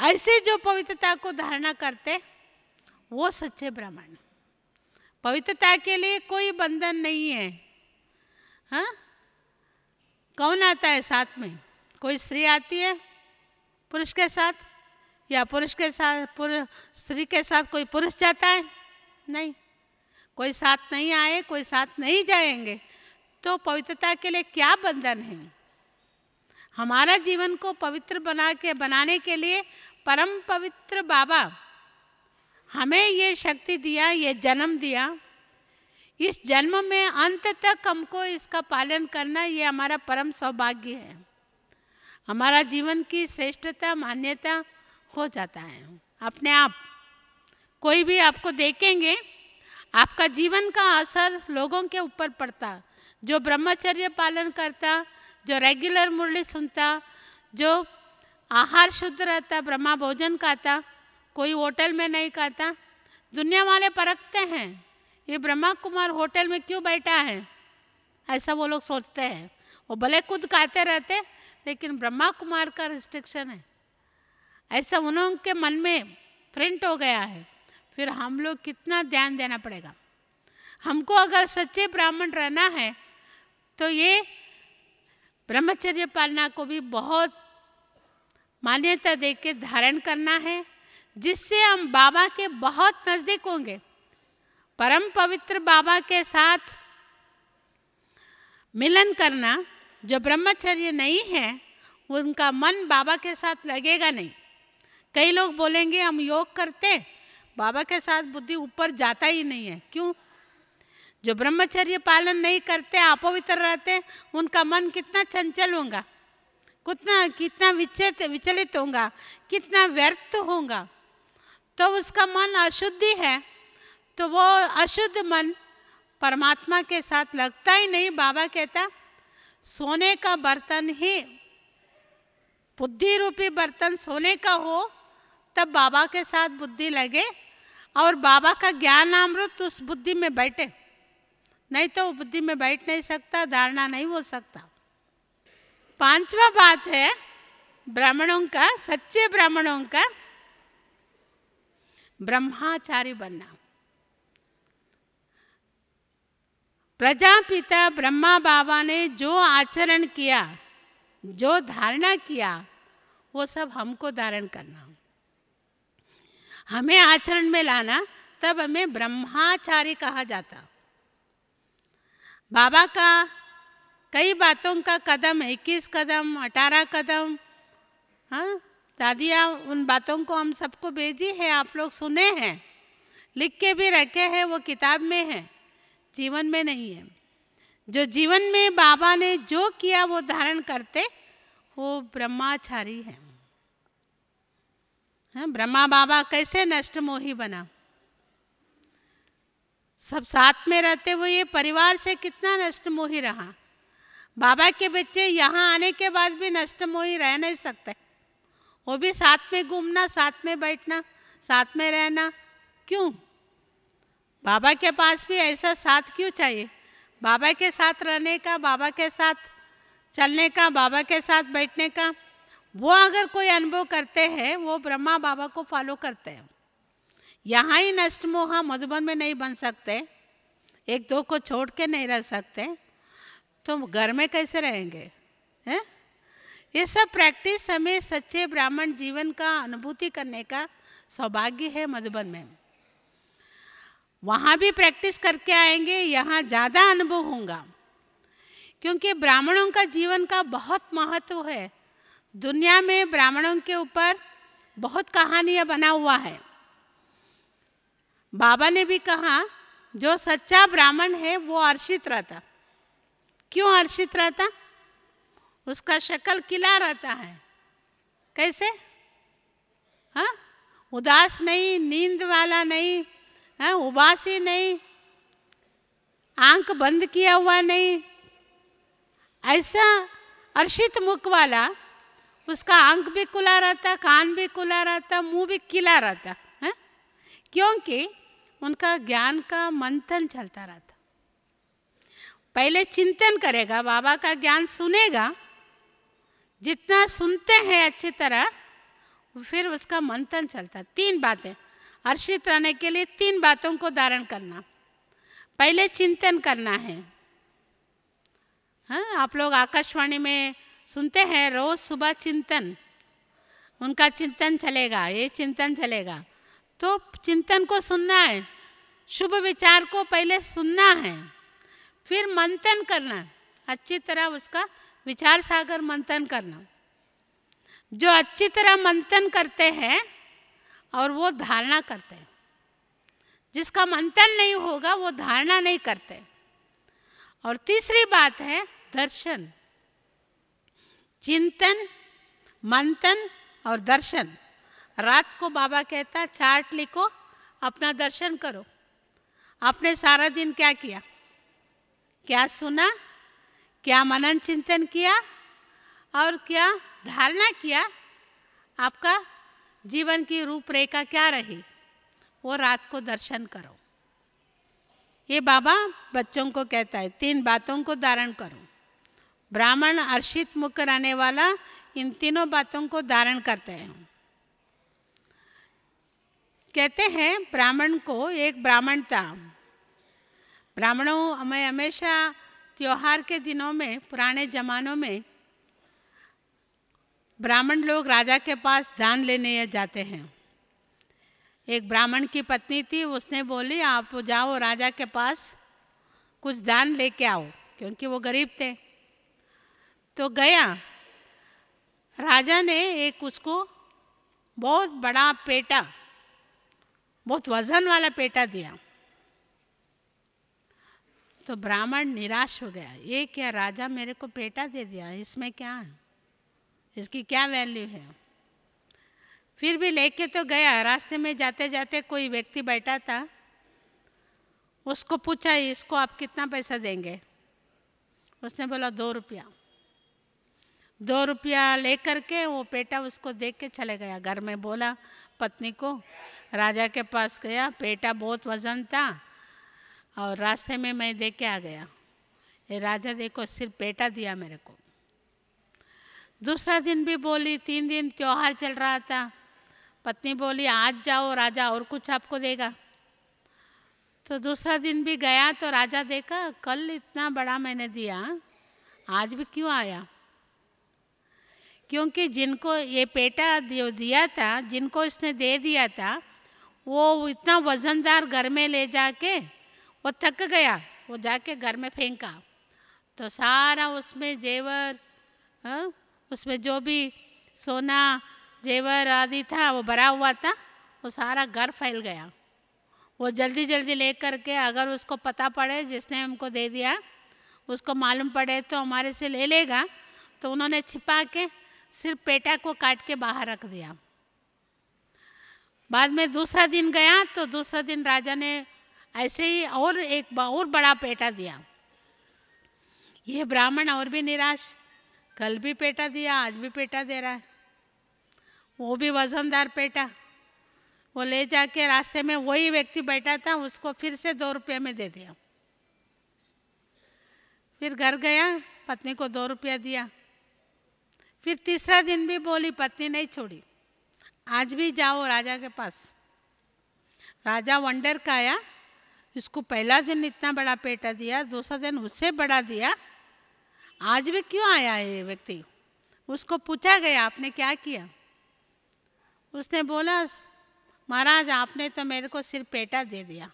ऐसे जो पवित्रता को धारणा करते वो सच्चे ब्राह्मण। पवित्रता के लिए कोई बंधन नहीं है। हाँ, कौन आता है साथ में? कोई स्त्री आती है पुरुष के साथ, या पुरुष के साथ स्त्री के साथ कोई पुरुष जाता है? नहीं, कोई साथ नहीं आए, कोई साथ नहीं जाएंगे, तो पवित्रता के लिए क्या बंधन है? हमारा जीवन को पवित्र बनाने के लिए परम पवित्र बाबा हमें ये शक्ति दिया, ये जन्म दिया। इस जन्म में अंत तक हमको इसका पालन करना, ये हमारा परम सौभाग्य है। हमारा जीवन की श्रेष्ठता मान्यता हो जाता है अपने आप। कोई भी आपको देखेंगे, आपका जीवन का असर लोगों के ऊपर पड़ता। जो ब्रह्मचर्य पालन करता, जो रेगुलर मुरली सुनता, जो आहार शुद्ध रहता, ब्रह्मा भोजन खाता, कोई होटल में नहीं खाता। दुनिया वाले परखते हैं ये ब्रह्मा कुमार होटल में क्यों बैठा है, ऐसा वो लोग सोचते हैं। वो भले खुद खाते रहते, लेकिन ब्रह्मा कुमार का रिस्ट्रिक्शन है, ऐसा उनके मन में प्रिंट हो गया है। फिर हम लोग कितना ध्यान देना पड़ेगा। हमको अगर सच्चे ब्राह्मण रहना है तो ये ब्रह्मचर्य पालना को भी बहुत मान्यता देके धारण करना है, जिससे हम बाबा के बहुत नज़दीक होंगे। परम पवित्र बाबा के साथ मिलन करना, जो ब्रह्मचर्य नहीं है उनका मन बाबा के साथ लगेगा नहीं। कई लोग बोलेंगे हम योग करते, बाबा के साथ बुद्धि ऊपर जाता ही नहीं है। क्यों? जो ब्रह्मचर्य पालन नहीं करते, अपवित्र रहते, उनका मन कितना चंचल होगा, कितना विचलित होगा, कितना व्यर्थ होगा। तो उसका मन अशुद्धि है, तो वो अशुद्ध मन परमात्मा के साथ लगता ही नहीं। बाबा कहता सोने का बर्तन ही, बुद्धि रूपी बर्तन सोने का हो, तब बाबा के साथ बुद्धि लगे और बाबा का ज्ञान अमृत उस बुद्धि में बैठे, नहीं तो बुद्धि में बैठ नहीं सकता, धारणा नहीं हो सकता। पांचवा बात है ब्राह्मणों का, सच्चे ब्राह्मणों का ब्रह्मचारी बनना। प्रजापिता ब्रह्मा बाबा ने जो आचरण किया, जो धारणा किया, वो सब हमको धारण करना, हमें आचरण में लाना, तब हमें ब्रह्मचारी कहा जाता। बाबा का कई बातों का कदम, 21 कदम, 18 कदम, हाँ, दादियाँ उन बातों को हम सबको भेजी है, आप लोग सुने हैं, लिख के भी रखे हैं, वो किताब में है, जीवन में नहीं है। जो जीवन में बाबा ने जो किया वो धारण करते, वो ब्रह्मचारी है। ब्रह्मा बाबा कैसे नष्टमोही बना, सब साथ में रहते हुए परिवार से कितना नष्टमोही रहा। बाबा के बच्चे यहाँ आने के बाद भी नष्टमोही रह नहीं सकते, वो भी साथ में घूमना, साथ में बैठना, साथ में रहना। क्यों? बाबा के पास भी ऐसा साथ क्यों चाहिए? बाबा के साथ रहने का, बाबा के साथ चलने का, बाबा के साथ बैठने का, वो अगर कोई अनुभव करते हैं, वो ब्रह्मा बाबा को फॉलो करते हैं। यहाँ ही नष्टमोह मधुबन में नहीं बन सकते, एक दो को छोड़ के नहीं रह सकते, तो घर में कैसे रहेंगे? हैं? ये सब प्रैक्टिस हमें सच्चे ब्राह्मण जीवन का अनुभूति करने का सौभाग्य है मधुबन में। वहाँ भी प्रैक्टिस करके आएंगे, यहाँ ज़्यादा अनुभव होगा, क्योंकि ब्राह्मणों का जीवन का बहुत महत्व है। दुनिया में ब्राह्मणों के ऊपर बहुत कहानियाँ बना हुआ है, बाबा ने भी कहा जो सच्चा ब्राह्मण है वो हर्षित रहता। क्यों हर्षित रहता? उसका शक्ल खिला रहता है। कैसे? हाँ, उदास नहीं, नींद वाला नहीं, हाँ, उबासी नहीं, आंख बंद किया हुआ नहीं, ऐसा हर्षित मुख वाला। उसका आंख भी खुला रहता, कान भी खुला रहता, मुंह भी खिला रहता है, क्योंकि उनका ज्ञान का मंथन चलता रहता। पहले चिंतन करेगा, बाबा का ज्ञान सुनेगा, जितना सुनते हैं अच्छी तरह, फिर उसका मंथन चलता। 3 बातें हर्षित रहने के लिए 3 बातों को धारण करना। पहले चिंतन करना है। हाँ, आप लोग आकाशवाणी में सुनते हैं रोज सुबह चिंतन, उनका चिंतन चलेगा, ये चिंतन चलेगा। तो चिंतन को सुनना है, शुभ विचार को पहले सुनना है, फिर मंथन करना, अच्छी तरह उसका विचार सागर मंथन करना। जो अच्छी तरह मंथन करते हैं और वो धारणा करते हैं। जिसका मंथन नहीं होगा वो धारणा नहीं करते। और तीसरी बात है दर्शन। चिंतन, मंथन और दर्शन। रात को बाबा कहता चार्ट लिखो, अपना दर्शन करो। आपने सारा दिन क्या किया, क्या सुना, क्या मनन चिंतन किया और क्या धारणा किया, आपका जीवन की रूपरेखा क्या रही, वो रात को दर्शन करो। ये बाबा बच्चों को कहता है 3 बातों को धारण करो। ब्राह्मण हर्षित मुख रहने वाला इन 3 बातों को धारण करते हैं। कहते हैं ब्राह्मण को, एक ब्राह्मण था। ब्राह्मणों में हमेशा त्योहार के दिनों में, पुराने ज़मानों में ब्राह्मण लोग राजा के पास दान लेने जाते हैं। एक ब्राह्मण की पत्नी थी, उसने बोली आप जाओ राजा के पास, कुछ दान लेके आओ, क्योंकि वो गरीब थे। तो गया, राजा ने एक उसको बहुत बड़ा पेटा, बहुत वजन वाला पेटा दिया। तो ब्राह्मण निराश हो गया, ये क्या, राजा मेरे को पेटा दे दिया, इसमें क्या है, इसकी क्या वैल्यू है। फिर भी लेके तो गया। रास्ते में जाते जाते कोई व्यक्ति बैठा था, उसको पूछा इसको आप कितना पैसा देंगे। उसने बोला 2 रुपया। 2 रुपया लेकर के वो पेटा उसको देख के चले गया। घर में बोला पत्नी को, राजा के पास गया, पेटा बहुत वजन था और रास्ते में मैं देख के आ गया, ये राजा देखो सिर्फ पेटा दिया मेरे को। दूसरा दिन भी बोली, 3 दिन त्योहार चल रहा था। पत्नी बोली आज जाओ, राजा और कुछ आपको देगा। तो दूसरा दिन भी गया तो राजा देखा कल इतना बड़ा मैंने दिया, आज भी क्यों आया। क्योंकि जिनको ये पेटा दिया था, जिनको इसने दे दिया था, वो इतना वजनदार घर में ले जाके वो थक गया, वो जाके घर में फेंका। तो सारा उसमें जेवर, उसमें जो भी सोना जेवर आदि था वो भरा हुआ था, वो सारा घर फैल गया। वो जल्दी जल्दी ले करके, अगर उसको पता पड़े जिसने हमको दे दिया, उसको मालूम पड़े तो हमारे से ले लेगा, तो उन्होंने छिपा के सिर्फ पेटा को काट के बाहर रख दिया। बाद में दूसरा दिन गया तो दूसरा दिन राजा ने ऐसे ही और एक और बड़ा पेटा दिया। ये ब्राह्मण और भी निराश, कल भी पेटा दिया, आज भी पेटा दे रहा है, वो भी वजनदार पेटा। वो ले जाके रास्ते में वही व्यक्ति बैठा था, उसको फिर से 2 रुपये में दे दिया। फिर घर गया, पत्नी को 2 रुपया दिया। फिर तीसरा दिन भी बोली, पत्नी नहीं छोड़ी, आज भी जाओ राजा के पास। राजा वंडर का आया, इसको पहला दिन इतना बड़ा पेटा दिया, दूसरा दिन उससे बड़ा दिया, आज भी क्यों आया ये व्यक्ति। उसको पूछा गया आपने क्या किया। उसने बोला महाराज आपने तो मेरे को सिर्फ पेटा दे दिया,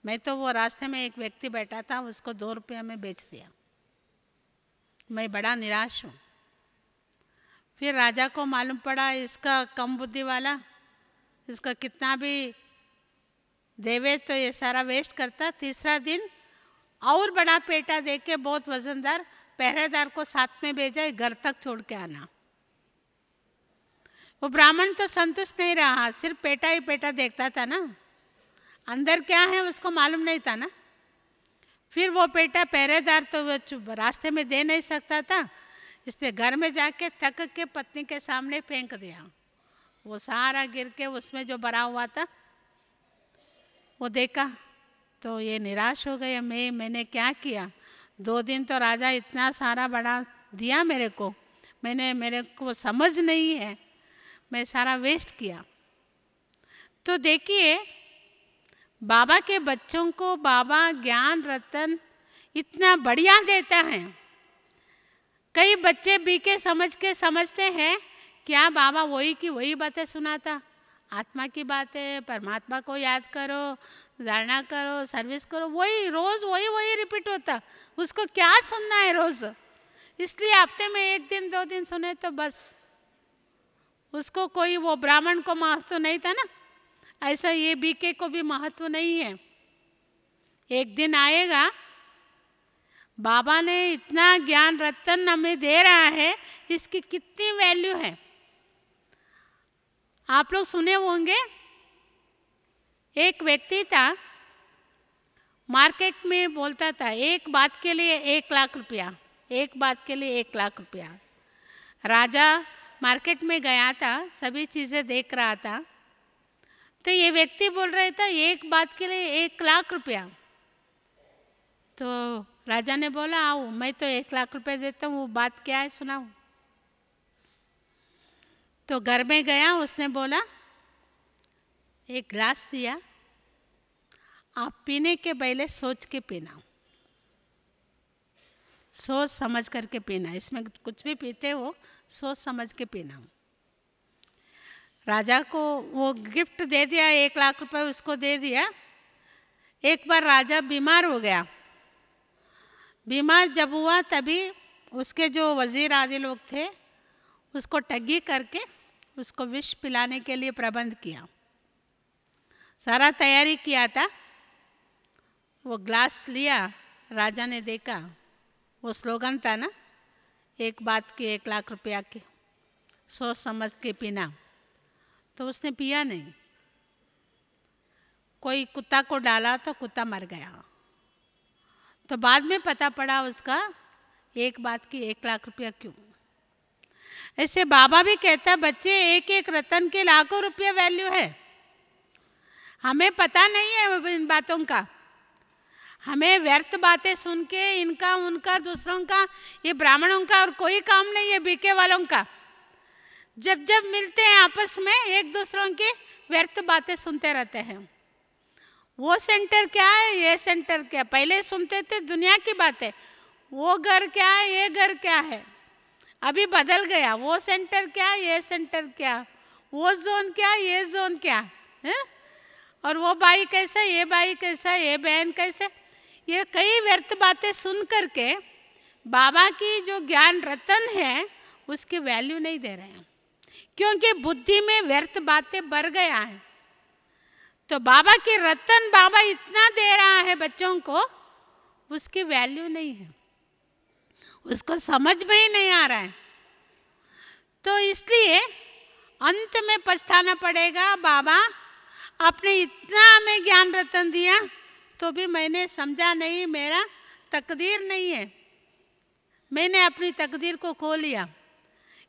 मैं तो वो रास्ते में एक व्यक्ति बैठा था, उसको 2 रुपये में बेच दिया, मैं बड़ा निराश हूँ। फिर राजा को मालूम पड़ा इसका कम बुद्धि वाला, इसका कितना भी देवे तो ये सारा वेस्ट करता। तीसरा दिन और बड़ा पेटा दे के बहुत वजनदार, पहरेदार को साथ में भेजा, घर तक छोड़ के आना। वो ब्राह्मण तो संतुष्ट नहीं रहा, सिर्फ पेटा ही पेटा देखता था ना, अंदर क्या है उसको मालूम नहीं था ना। फिर वो पेटा पहरेदार तो वो रास्ते में दे नहीं सकता था, इसलिए घर में जाके थक के पत्नी के सामने फेंक दिया। वो सारा गिर के उसमें जो भरा हुआ था वो देखा तो ये निराश हो गया, मैंने क्या किया। 2 दिन तो राजा इतना सारा बड़ा दिया मेरे को, मेरे को समझ नहीं है, मैं सारा वेस्ट किया। तो देखिए बाबा के बच्चों को बाबा ज्ञान रतन इतना बढ़िया देता है। कई बच्चे बीके समझ के समझते हैं क्या बाबा वही की वही बातें सुनाता, आत्मा की बातें, परमात्मा को याद करो, धारणा करो, सर्विस करो, वही रोज वही रिपीट होता, उसको क्या सुनना है रोज। इसलिए हफ्ते में 1 दिन 2 दिन सुने तो बस, उसको कोई वो ब्राह्मण को महत्व नहीं था ना, ऐसा ये बीके को भी महत्व नहीं है। एक दिन आएगा बाबा ने इतना ज्ञान रत्न हमें दे रहा है, इसकी कितनी वैल्यू है। आप लोग सुने होंगे एक व्यक्ति था, मार्केट में बोलता था एक बात के लिए 1 लाख रुपया, एक बात के लिए 1 लाख रुपया। राजा मार्केट में गया था, सभी चीज़ें देख रहा था, तो ये व्यक्ति बोल रहा था एक बात के लिए 1 लाख रुपया। तो राजा ने बोला आओ मैं तो 1 लाख रुपए देता हूँ, वो बात क्या है सुनाओ। तो घर में गया, उसने बोला एक ग्लास दिया, आप पीने के पहले सोच के पीना, सोच समझ करके पीना, इसमें कुछ भी पीते हो सोच समझ के पीना। राजा को वो गिफ्ट दे दिया, 1 लाख रुपए उसको दे दिया। एक बार राजा बीमार हो गया, बीमार जब हुआ तभी उसके जो वजीर आदि लोग थे उसको ठगी करके उसको विष पिलाने के लिए प्रबंध किया, सारा तैयारी किया था। वो ग्लास लिया, राजा ने देखा वो स्लोगन था ना, एक बात के 1 लाख रुपया के, सोच समझ के पीना, तो उसने पिया नहीं। कोई कुत्ता को डाला तो कुत्ता मर गया। तो बाद में पता पड़ा उसका एक बात की 1 लाख रुपया क्यों। ऐसे बाबा भी कहता बच्चे एक एक रतन के लाखों रुपये वैल्यू है, हमें पता नहीं है इन बातों का। हमें व्यर्थ बातें सुन के इनका उनका दूसरों का, ये ब्राह्मणों का और कोई काम नहीं है, बीके वालों का। जब जब मिलते हैं आपस में एक दूसरों की व्यर्थ बातें सुनते रहते हैं। वो सेंटर क्या है, ये सेंटर क्या, पहले सुनते थे दुनिया की बातें, वो घर क्या है, ये घर क्या है, अभी बदल गया, वो सेंटर क्या, ये सेंटर क्या, वो जोन क्या, ये जोन क्या है, और वो भाई कैसा, ये भाई कैसा, ये बहन कैसे। ये कई व्यर्थ बातें सुन करके बाबा की जो ज्ञान रतन है उसकी वैल्यू नहीं दे रहे हैं, क्योंकि बुद्धि में व्यर्थ बातें भर गया है। तो बाबा की रतन बाबा इतना दे रहा है बच्चों को, उसकी वैल्यू नहीं है, उसको समझ में ही नहीं आ रहा है। तो इसलिए अंत में पछताना पड़ेगा, बाबा आपने इतना हमें ज्ञान रतन दिया तो भी मैंने समझा नहीं, मेरा तकदीर नहीं है, मैंने अपनी तकदीर को खो लिया।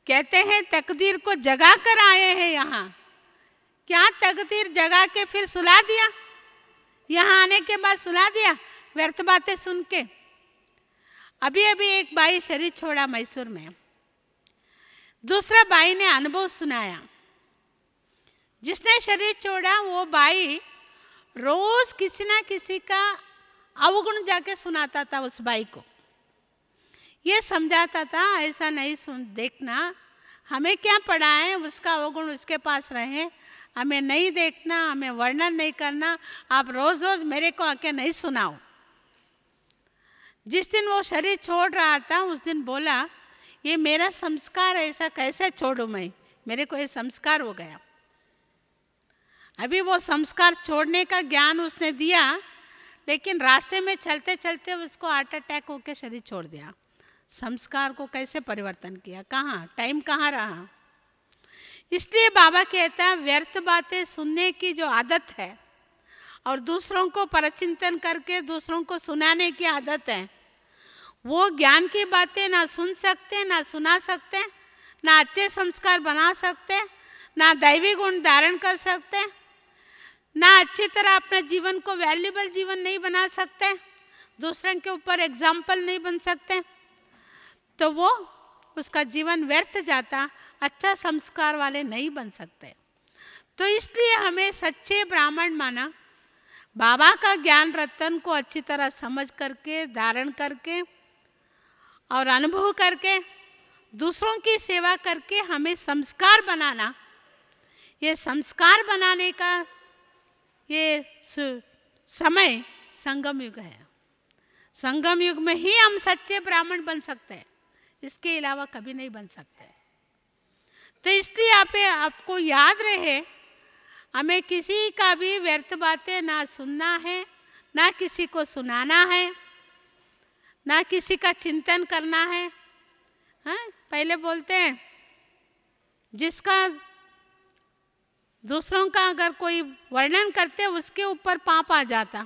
कहते हैं तकदीर को जगा कर आए हैं यहाँ, क्या तकदीर जगा के फिर सुला दिया, यहाँ आने के बाद सुला दिया व्यर्थ बातें सुन के। अभी अभी एक भाई शरीर छोड़ा मैसूर में, दूसरा भाई ने अनुभव सुनाया। जिसने शरीर छोड़ा वो भाई रोज किसी ना किसी का अवगुण जाके सुनाता था उस भाई को, ये समझाता था ऐसा नहीं सुन देखना, हमें क्या पड़ा है, उसका अवगुण उसके पास रहे, हमें नहीं देखना, हमें वर्णन नहीं करना, आप रोज रोज मेरे को आके नहीं सुनाओ। जिस दिन वो शरीर छोड़ रहा था उस दिन बोला ये मेरा संस्कार है, ऐसा कैसे छोड़ूं मैं, मेरे को ये संस्कार हो गया। अभी वो संस्कार छोड़ने का ज्ञान उसने दिया, लेकिन रास्ते में चलते चलते उसको हार्ट अटैक होकर शरीर छोड़ दिया। संस्कार को कैसे परिवर्तन किया, कहाँ टाइम कहाँ रहा। इसलिए बाबा कहता है व्यर्थ बातें सुनने की जो आदत है और दूसरों को परचिंतन करके दूसरों को सुनाने की आदत है, वो ज्ञान की बातें ना सुन सकते, ना सुना सकते, ना अच्छे संस्कार बना सकते, ना दैवी गुण धारण कर सकते, ना अच्छी तरह अपने जीवन को वैल्यूबल जीवन नहीं बना सकते, दूसरों के ऊपर एग्जाम्पल नहीं बन सकते, तो वो उसका जीवन व्यर्थ जाता, अच्छा संस्कार वाले नहीं बन सकते। तो इसलिए हमें सच्चे ब्राह्मण माना, बाबा का ज्ञान रत्न को अच्छी तरह समझ करके, धारण करके और अनुभव करके, दूसरों की सेवा करके हमें संस्कार बनाना। ये संस्कार बनाने का ये समय संगम युग है। संगम युग में ही हम सच्चे ब्राह्मण बन सकते हैं, इसके अलावा कभी नहीं बन सकते। तो इसलिए आपको याद रहे, हमें किसी का भी व्यर्थ बातें ना सुनना है, ना किसी को सुनाना है, ना किसी का चिंतन करना है। हाँ, पहले बोलते हैं जिसका दूसरों का अगर कोई वर्णन करते उसके ऊपर पाप आ जाता।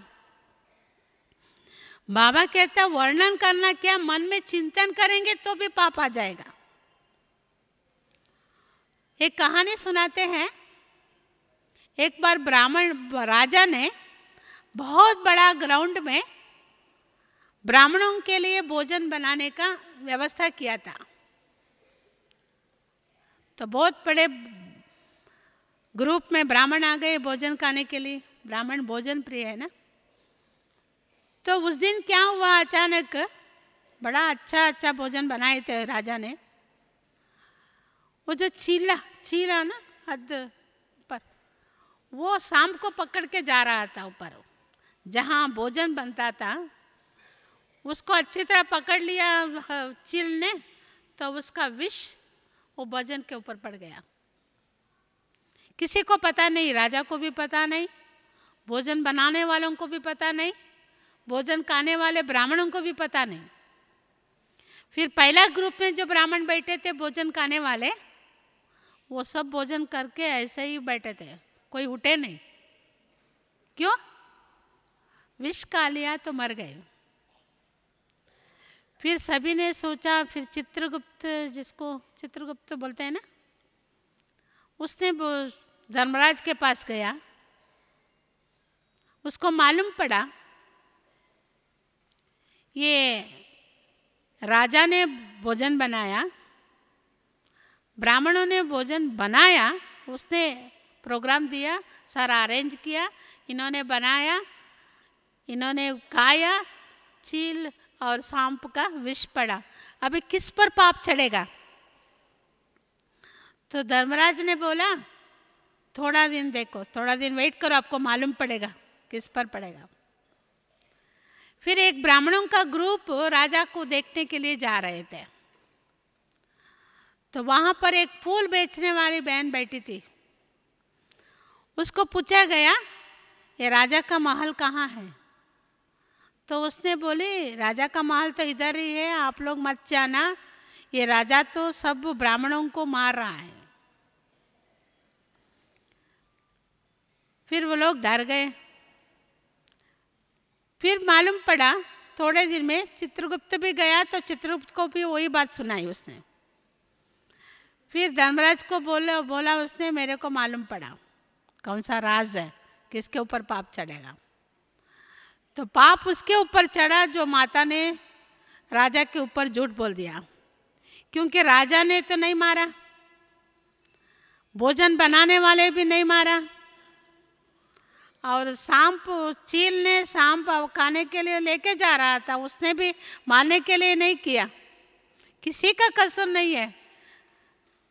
बाबा कहता वर्णन करना क्या, मन में चिंतन करेंगे तो भी पाप आ जाएगा। एक कहानी सुनाते हैं। एक बार ब्राह्मण राजा ने बहुत बड़ा ग्राउंड में ब्राह्मणों के लिए भोजन बनाने का व्यवस्था किया था। तो बहुत बड़े ग्रुप में ब्राह्मण आ गए भोजन खाने के लिए। ब्राह्मण भोजन प्रिय है ना। तो उस दिन क्या हुआ, अचानक बड़ा अच्छा भोजन बनाए थे राजा ने। वो जो चीला ना हद पर, वो सांप को पकड़ के जा रहा था ऊपर, जहाँ भोजन बनता था उसको अच्छी तरह पकड़ लिया चील ने, तो उसका विष वो भोजन के ऊपर पड़ गया। किसी को पता नहीं, राजा को भी पता नहीं, भोजन बनाने वालों को भी पता नहीं, भोजन खाने वाले ब्राह्मणों को भी पता नहीं। फिर पहला ग्रुप में जो ब्राह्मण बैठे थे भोजन खाने वाले, वो सब भोजन करके ऐसे ही बैठे थे, कोई उठे नहीं। क्यों? विष खा लिया तो मर गए। फिर सभी ने सोचा, फिर चित्रगुप्त, जिसको चित्रगुप्त बोलते हैं ना, उसने धर्मराज के पास गया। उसको मालूम पड़ा ये राजा ने भोजन बनाया, ब्राह्मणों ने भोजन बनाया, उसने प्रोग्राम दिया, सारा अरेंज किया, इन्होंने बनाया, इन्होंने खाया, चील और सांप का विष पड़ा। अभी किस पर पाप चढ़ेगा? तो धर्मराज ने बोला थोड़ा दिन देखो, थोड़ा दिन वेट करो, आपको मालूम पड़ेगा किस पर पड़ेगा। फिर एक ब्राह्मणों का ग्रुप राजा को देखने के लिए जा रहे थे। तो वहां पर एक फूल बेचने वाली बहन बैठी थी। उसको पूछा गया ये राजा का महल कहाँ है? तो उसने बोली राजा का महल तो इधर ही है, आप लोग मत जाना, ये राजा तो सब ब्राह्मणों को मार रहा है। फिर वो लोग डर गए। फिर मालूम पड़ा थोड़े दिन में चित्रगुप्त भी गया, तो चित्रगुप्त को भी वही बात सुनाई उसने। फिर धर्मराज को बोला उसने, मेरे को मालूम पड़ा कौन सा राज है, किसके ऊपर पाप चढ़ेगा। तो पाप उसके ऊपर चढ़ा जो माता ने राजा के ऊपर झूठ बोल दिया, क्योंकि राजा ने तो नहीं मारा, भोजन बनाने वाले भी नहीं मारा, और सांप, चील ने सांप खाने के लिए लेके जा रहा था, उसने भी मारने के लिए नहीं किया। किसी का कसूर नहीं है।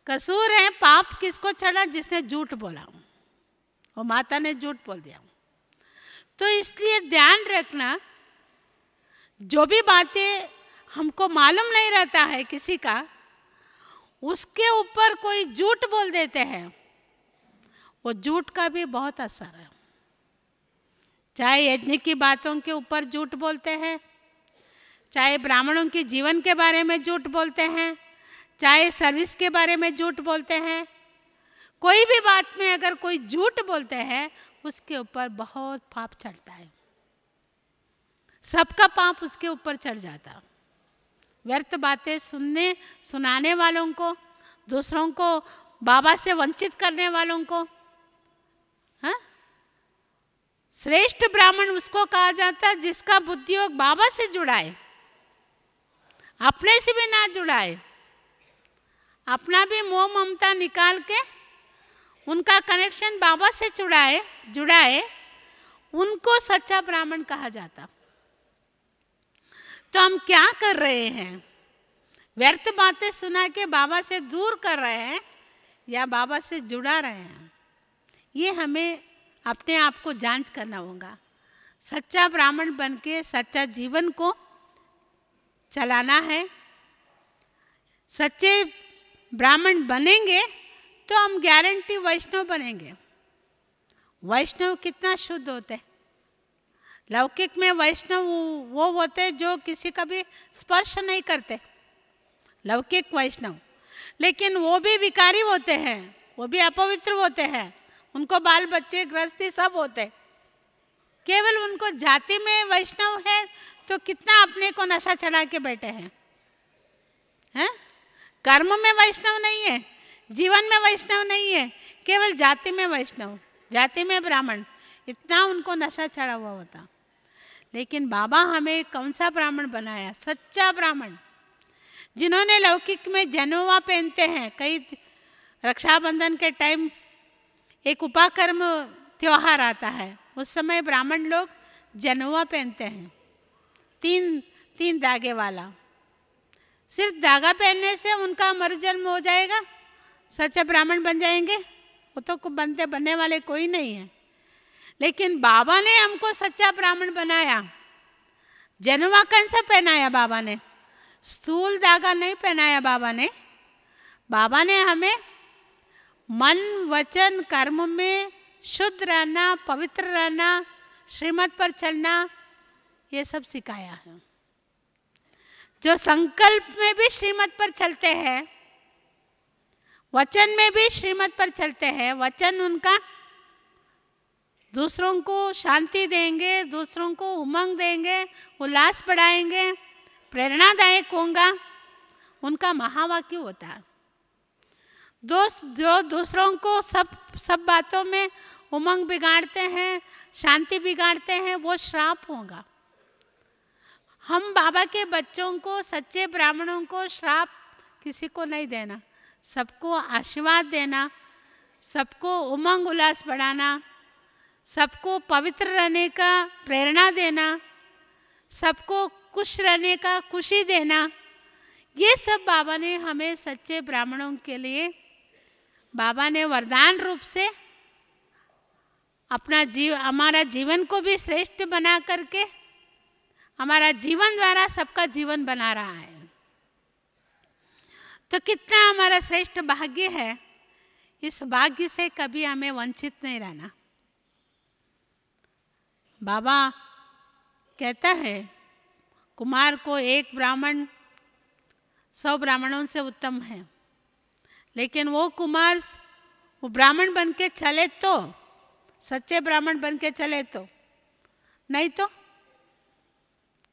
कसूर है, पाप किसको चढ़ा? जिसने झूठ बोला, वो माता ने झूठ बोल दिया। तो इसलिए ध्यान रखना, जो भी बातें हमको मालूम नहीं रहता है किसी का, उसके ऊपर कोई झूठ बोल देते हैं, वो झूठ का भी बहुत असर है। चाहे यज्ञ की बातों के ऊपर झूठ बोलते हैं, चाहे ब्राह्मणों के जीवन के बारे में झूठ बोलते हैं, चाहे सर्विस के बारे में झूठ बोलते हैं, कोई भी बात में अगर कोई झूठ बोलते हैं उसके ऊपर बहुत पाप चढ़ता है, सबका पाप उसके ऊपर चढ़ जाता। व्यर्थ बातें सुनाने वालों को, दूसरों को बाबा से वंचित करने वालों को, हाँ, श्रेष्ठ ब्राह्मण उसको कहा जाता है जिसका बुद्धि योग बाबा से जुड़ा है, अपने से भी ना जुड़ा है, अपना भी मोह ममता निकाल के उनका कनेक्शन बाबा से जुड़ा है, उनको सच्चा ब्राह्मण कहा जाता। तो हम क्या कर रहे हैं? व्यर्थ बातें सुना के बाबा से दूर कर रहे हैं या बाबा से जुड़ा रहे हैं? ये हमें अपने आप को जांच करना होगा। सच्चा ब्राह्मण बन के सच्चा जीवन को चलाना है। सच्चे ब्राह्मण बनेंगे तो हम गारंटी वैष्णव बनेंगे। वैष्णव कितना शुद्ध होते हैं। लौकिक में वैष्णव वो होते हैं जो किसी का भी स्पर्श नहीं करते, लौकिक वैष्णव। लेकिन वो भी विकारी होते हैं, वो भी अपवित्र होते हैं, उनको बाल बच्चे गृहस्थी सब होते। केवल उनको जाति में वैष्णव है तो कितना अपने को नशा चढ़ा के बैठे हैं, हैं? कर्म में वैष्णव नहीं है, जीवन में वैष्णव नहीं है, केवल जाति में वैष्णव, जाति में ब्राह्मण, इतना उनको नशा चढ़ा हुआ होता। लेकिन बाबा हमें कौन सा ब्राह्मण बनाया? सच्चा ब्राह्मण, जिन्होंने लौकिक में जनेवा पहनते हैं। कई रक्षाबंधन के टाइम एक उपाकर्म त्योहार आता है, उस समय ब्राह्मण लोग जनेवा पहनते हैं, तीन धागे वाला। सिर्फ धागा पहनने से उनका मरुजन्म हो जाएगा, सच्चे ब्राह्मण बन जाएंगे? वो तो बनने वाले कोई नहीं है। लेकिन बाबा ने हमको सच्चा ब्राह्मण बनाया। जनेवा कैसे पहनाया बाबा ने? स्थूल धागा नहीं पहनाया बाबा ने। बाबा ने हमें मन वचन कर्म में शुद्ध रहना, पवित्र रहना, श्रीमत पर चलना, ये सब सिखाया है। जो संकल्प में भी श्रीमत पर चलते हैं, वचन में भी श्रीमत पर चलते हैं। वचन उनका दूसरों को शांति देंगे, दूसरों को उमंग देंगे, उल्लास बढ़ाएंगे, प्रेरणादायक होगा, उनका महावाक्य होता है। जो दूसरों को सब बातों में उमंग बिगाड़ते हैं, शांति बिगाड़ते हैं, वो श्राप होगा। हम बाबा के बच्चों को, सच्चे ब्राह्मणों को श्राप किसी को नहीं देना, सबको आशीर्वाद देना, सबको उमंग उल्लास बढ़ाना, सबको पवित्र रहने का प्रेरणा देना, सबको खुश रहने का खुशी देना, ये सब बाबा ने हमें सच्चे ब्राह्मणों के लिए बाबा ने वरदान रूप से हमारा जीवन को भी श्रेष्ठ बना करके हमारा जीवन द्वारा सबका जीवन बना रहा है। तो कितना हमारा श्रेष्ठ भाग्य है, इस भाग्य से कभी हमें वंचित नहीं रहना। बाबा कहता है कुमार को एक ब्राह्मण 100 ब्राह्मणों से उत्तम है। लेकिन वो कुमार वो ब्राह्मण बन के चले तो, सच्चे ब्राह्मण बन के चले तो, नहीं तो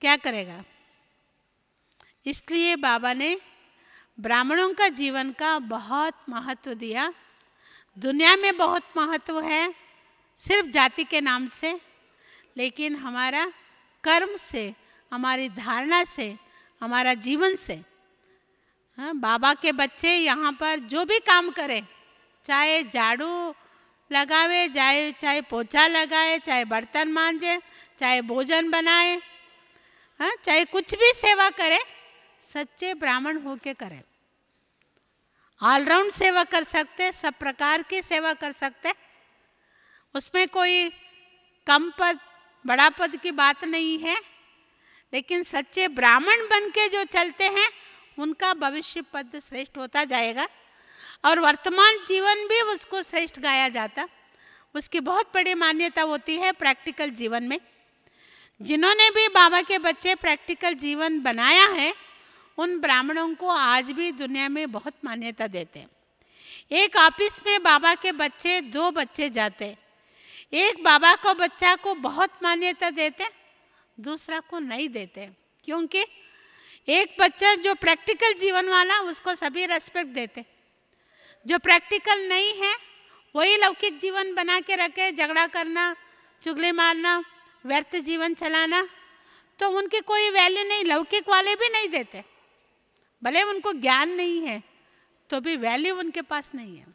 क्या करेगा? इसलिए बाबा ने ब्राह्मणों का जीवन का बहुत महत्व दिया। दुनिया में बहुत महत्व है सिर्फ जाति के नाम से, लेकिन हमारा कर्म से, हमारी धारणा से, हमारा जीवन से, हाँ, बाबा के बच्चे यहाँ पर जो भी काम करें, चाहे झाड़ू लगावे, चाहे पोछा लगाए, चाहे बर्तन मांजे, चाहे भोजन बनाए, हाँ, चाहे कुछ भी सेवा करे, सच्चे ब्राह्मण होके करे। ऑलराउंड सेवा कर सकते, सब प्रकार की सेवा कर सकते, उसमें कोई कम पद बड़ा पद की बात नहीं है। लेकिन सच्चे ब्राह्मण बन के जो चलते हैं उनका भविष्य पद श्रेष्ठ होता जाएगा। और वर्तमान जीवन भी उसको श्रेष्ठ गाया जाता। उसकी बहुत बड़ी मान्यता होती है प्रैक्टिकल जीवन में। जिन्होंने भी बाबा के बच्चे प्रैक्टिकल जीवन बनाया है, उन ब्राह्मणों को आज भी दुनिया में बहुत मान्यता देते हैं। एक ऑफिस में बाबा के बच्चे 2 बच्चे जाते, एक बाबा को बच्चा को बहुत मान्यता देते, दूसरा को नहीं देते, क्योंकि एक बच्चा जो प्रैक्टिकल जीवन वाला उसको सभी रेस्पेक्ट देते, जो प्रैक्टिकल नहीं है वही लौकिक जीवन बना के रखे, झगड़ा करना, चुगली मारना, व्यर्थ जीवन चलाना, तो उनकी कोई वैल्यू नहीं, लौकिक वाले भी नहीं देते। भले उनको ज्ञान नहीं है तो भी वैल्यू उनके पास नहीं है।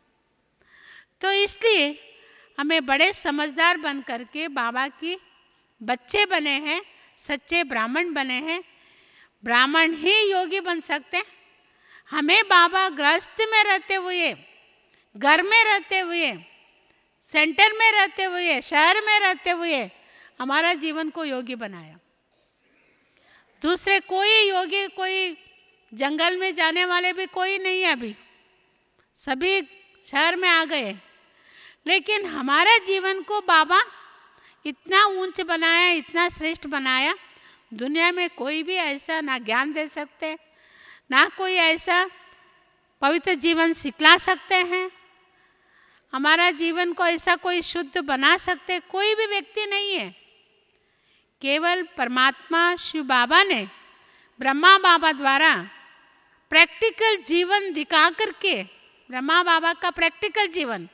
तो इसलिए हमें बड़े समझदार बन करके बाबा की बच्चे बने हैं, सच्चे ब्राह्मण बने हैं। ब्राह्मण ही योगी बन सकते हैं। हमें बाबा गृहस्थ में रहते हुए, घर में रहते हुए, सेंटर में रहते हुए, शहर में रहते हुए हमारा जीवन को योगी बनाया। दूसरे कोई योगी, कोई जंगल में जाने वाले भी कोई नहीं है, अभी सभी शहर में आ गए। लेकिन हमारा जीवन को बाबा इतना ऊंच बनाया, इतना श्रेष्ठ बनाया, दुनिया में कोई भी ऐसा ना ज्ञान दे सकते, ना कोई ऐसा पवित्र जीवन सिखला सकते हैं, हमारा जीवन को ऐसा कोई शुद्ध बना सकते कोई भी व्यक्ति नहीं है। केवल परमात्मा शिव बाबा ने ब्रह्मा बाबा द्वारा प्रैक्टिकल जीवन दिखा करके, ब्रह्मा बाबा का प्रैक्टिकल जीवन,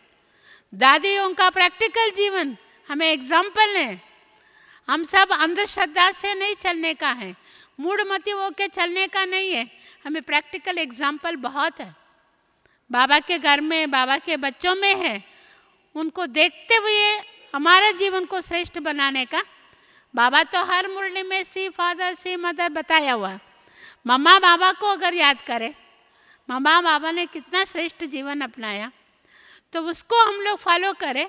दादियों का प्रैक्टिकल जीवन हमें एग्जाम्पल है। हम सब अंधश्रद्धा से नहीं चलने का है, मूढ़मती होके चलने का नहीं है, हमें प्रैक्टिकल एग्जाम्पल बहुत है। बाबा के घर में, बाबा के बच्चों में है, उनको देखते हुए हमारा जीवन को श्रेष्ठ बनाने का। बाबा तो हर मुरली में सी फादर सी मदर बताया हुआ है। मम्मा बाबा को अगर याद करें, मम्मा बाबा ने कितना श्रेष्ठ जीवन अपनाया, तो उसको हम लोग फॉलो करें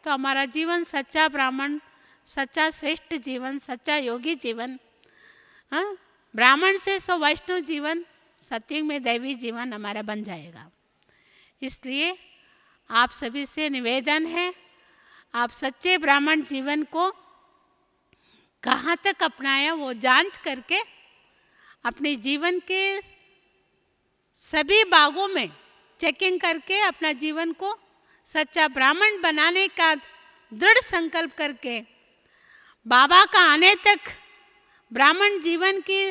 तो हमारा जीवन सच्चा ब्राह्मण, सच्चा श्रेष्ठ जीवन, सच्चा योगी जीवन, हाँ, ब्राह्मण से सो वैष्णव जीवन, सत्युग में दैवी जीवन हमारा बन जाएगा। इसलिए आप सभी से निवेदन है, आप सच्चे ब्राह्मण जीवन को कहाँ तक अपनाया वो जांच करके अपने जीवन के सभी भागों में चेकिंग करके अपना जीवन को सच्चा ब्राह्मण बनाने का दृढ़ संकल्प करके बाबा का आने तक ब्राह्मण जीवन की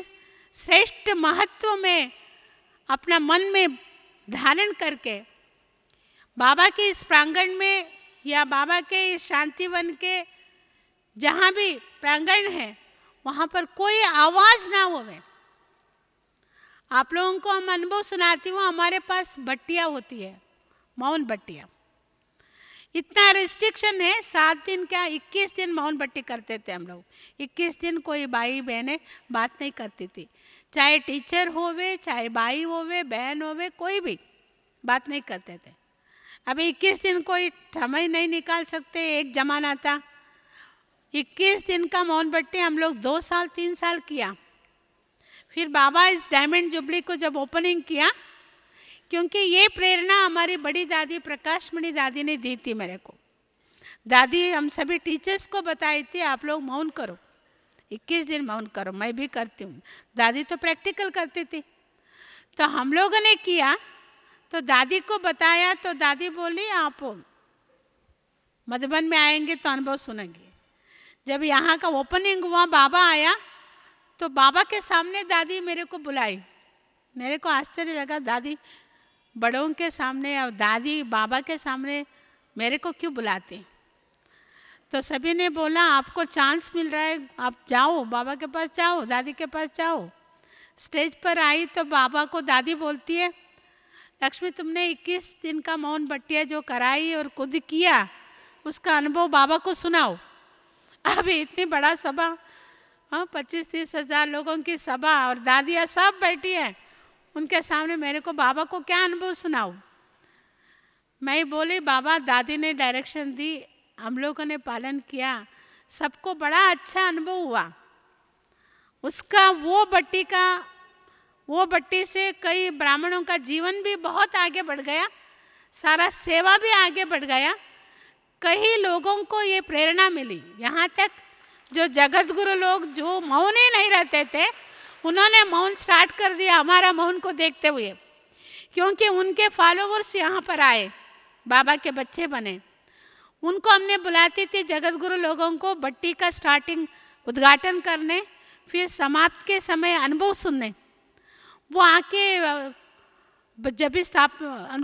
श्रेष्ठ महत्व में अपना मन में धारण करके बाबा के इस प्रांगण में या बाबा के इस शांतिवन के जहाँ भी प्रांगण है वहाँ पर कोई आवाज़ ना होवे। आप लोगों को हम अनुभव सुनाती हूँ, हमारे पास बट्टियाँ होती है, मौन बट्टियाँ। इतना रिस्ट्रिक्शन है, 7 दिन क्या 21 दिन मौन बट्टी करते थे हम लोग। 21 दिन कोई भाई बहनें बात नहीं करती थी, चाहे टीचर होवे, चाहे भाई होवे, बहन होवे, कोई भी बात नहीं करते थे। अभी 21 दिन कोई समय नहीं निकाल सकते, एक जमाना था। 21 दिन का मौन बट्टी हम लोग 2 साल 3 साल किया। फिर बाबा इस डायमंड जुबली को जब ओपनिंग किया, क्योंकि ये प्रेरणा हमारी बड़ी दादी प्रकाशमणि दादी ने दी थी मेरे को। दादी हम सभी टीचर्स को बताई थी, आप लोग मौन करो, 21 दिन मौन करो। मैं भी करती हूँ, दादी तो प्रैक्टिकल करती थी। तो हम लोगों ने किया, तो दादी को बताया, तो दादी बोली आप मधुबन में आएंगे तो अनुभव सुनेंगे। जब यहाँ का ओपनिंग हुआ, बाबा आया, तो बाबा के सामने दादी मेरे को बुलाई। मेरे को आश्चर्य लगा, दादी बड़ों के सामने और दादी बाबा के सामने मेरे को क्यों बुलाते। तो सभी ने बोला आपको चांस मिल रहा है, आप जाओ, बाबा के पास जाओ, दादी के पास जाओ। स्टेज पर आई तो बाबा को दादी बोलती है, लक्ष्मी तुमने 21 दिन का मौन बट्टिया जो कराई और खुद किया, उसका अनुभव बाबा को सुनाओ। अभी इतनी बड़ा सभा, हाँ 25-30 हज़ार लोगों की सभा और दादियाँ सब बैठी हैं, उनके सामने मेरे को बाबा को क्या अनुभव सुनाऊं। मैं बोली बाबा दादी ने डायरेक्शन दी, हम लोगों ने पालन किया, सबको बड़ा अच्छा अनुभव हुआ। उसका वो बट्टी से कई ब्राह्मणों का जीवन भी बहुत आगे बढ़ गया, सारा सेवा भी आगे बढ़ गया। कई लोगों को ये प्रेरणा मिली, यहाँ तक जो जगत गुरु लोग जो मौन ही नहीं रहते थे, उन्होंने मौन स्टार्ट कर दिया हमारा मौन को देखते हुए, क्योंकि उनके फॉलोवर्स यहाँ पर आए, बाबा के बच्चे बने। उनको हमने बुलाती थी जगत गुरु लोगों को भट्टी का स्टार्टिंग उद्घाटन करने, फिर समाप्त के समय अनुभव सुनने। वो आके जब भी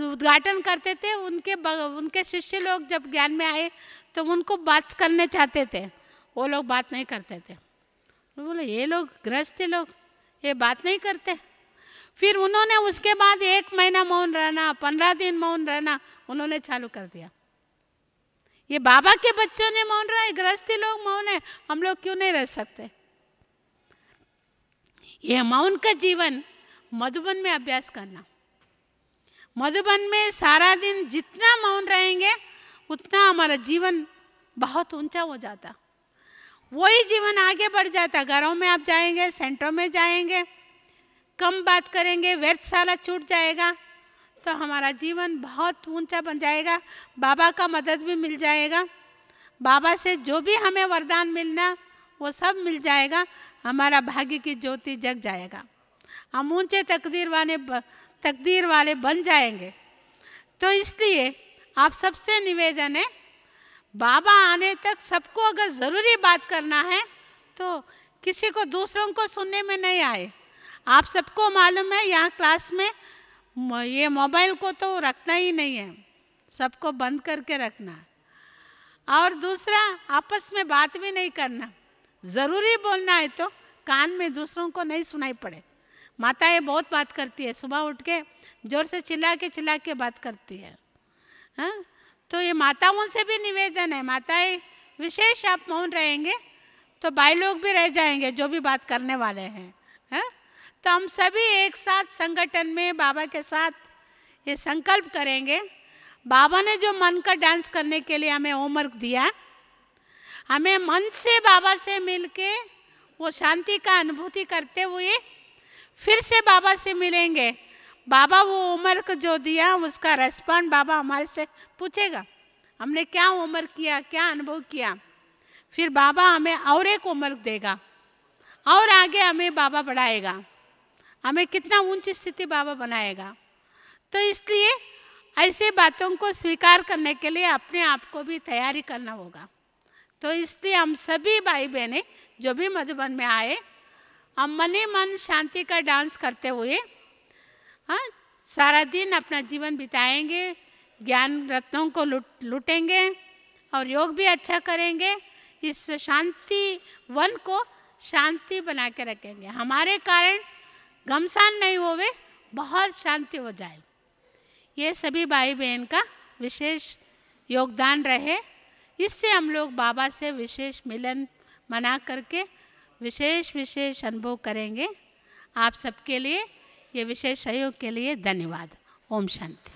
उद्घाटन करते थे, उनके शिष्य लोग जब ज्ञान में आए तो उनको बात करने चाहते थे, वो लोग बात नहीं करते थे। तो बोले ये लोग गृहस्थी लोग ये बात नहीं करते। फिर उन्होंने उसके बाद 1 महीना मौन रहना, 15 दिन मौन रहना उन्होंने चालू कर दिया। ये बाबा के बच्चों ने मौन रहा है, गृहस्थी लोग मौन है, हम लोग क्यों नहीं रह सकते? ये मौन का जीवन मधुबन में अभ्यास करना। मधुबन में सारा दिन जितना मौन रहेंगे उतना हमारा जीवन बहुत ऊंचा हो जाता, वही जीवन आगे बढ़ जाता। घरों में आप जाएंगे, सेंटरों में जाएंगे, कम बात करेंगे, व्यर्थ सारा छूट जाएगा, तो हमारा जीवन बहुत ऊंचा बन जाएगा। बाबा का मदद भी मिल जाएगा, बाबा से जो भी हमें वरदान मिलना वो सब मिल जाएगा, हमारा भाग्य की ज्योति जग जाएगा, हम ऊंचे तकदीर वाले बन जाएंगे। तो इसलिए आप सबसे निवेदन है, बाबा आने तक सबको अगर ज़रूरी बात करना है तो किसी को दूसरों को सुनने में नहीं आए। आप सबको मालूम है यहाँ क्लास में ये मोबाइल को तो रखना ही नहीं है, सबको बंद करके रखना है। और दूसरा, आपस में बात भी नहीं करना, ज़रूरी बोलना है तो कान में दूसरों को नहीं सुनाई पड़े। माताएं बहुत बात करती है, सुबह उठ के जोर से चिल्ला के बात करती है। हाँ, तो ये माताओं से भी निवेदन है, माताएं विशेष आप मौन रहेंगे तो भाई लोग भी रह जाएंगे जो भी बात करने वाले हैं। हाँ, तो हम सभी एक साथ संगठन में बाबा के साथ ये संकल्प करेंगे। बाबा ने जो मन का डांस करने के लिए हमें होमवर्क दिया, हमें मन से बाबा से मिलके वो शांति का अनुभूति करते हुए फिर से बाबा से मिलेंगे। बाबा वो होमवर्क जो दिया उसका रेस्पॉन्ड बाबा हमारे से पूछेगा, हमने क्या होमवर्क किया, क्या अनुभव किया। फिर बाबा हमें और एक होमवर्क देगा और आगे हमें बाबा बढ़ाएगा, हमें कितना ऊंची स्थिति बाबा बनाएगा। तो इसलिए ऐसे बातों को स्वीकार करने के लिए अपने आप को भी तैयारी करना होगा। तो इसलिए हम सभी भाई बहनें जो भी मधुबन में आए, हम मन ही मन शांति का डांस करते हुए हाँ सारा दिन अपना जीवन बिताएंगे, ज्ञान रत्नों को लूटेंगे और योग भी अच्छा करेंगे। इस शांति वन को शांति बना के रखेंगे, हमारे कारण घमसान नहीं होवे, बहुत शांति हो जाए। ये सभी भाई बहन का विशेष योगदान रहे। इससे हम लोग बाबा से विशेष मिलन मना करके विशेष अनुभव करेंगे। आप सबके लिए ये विशेष सहयोग के लिए धन्यवाद। ओम शांति।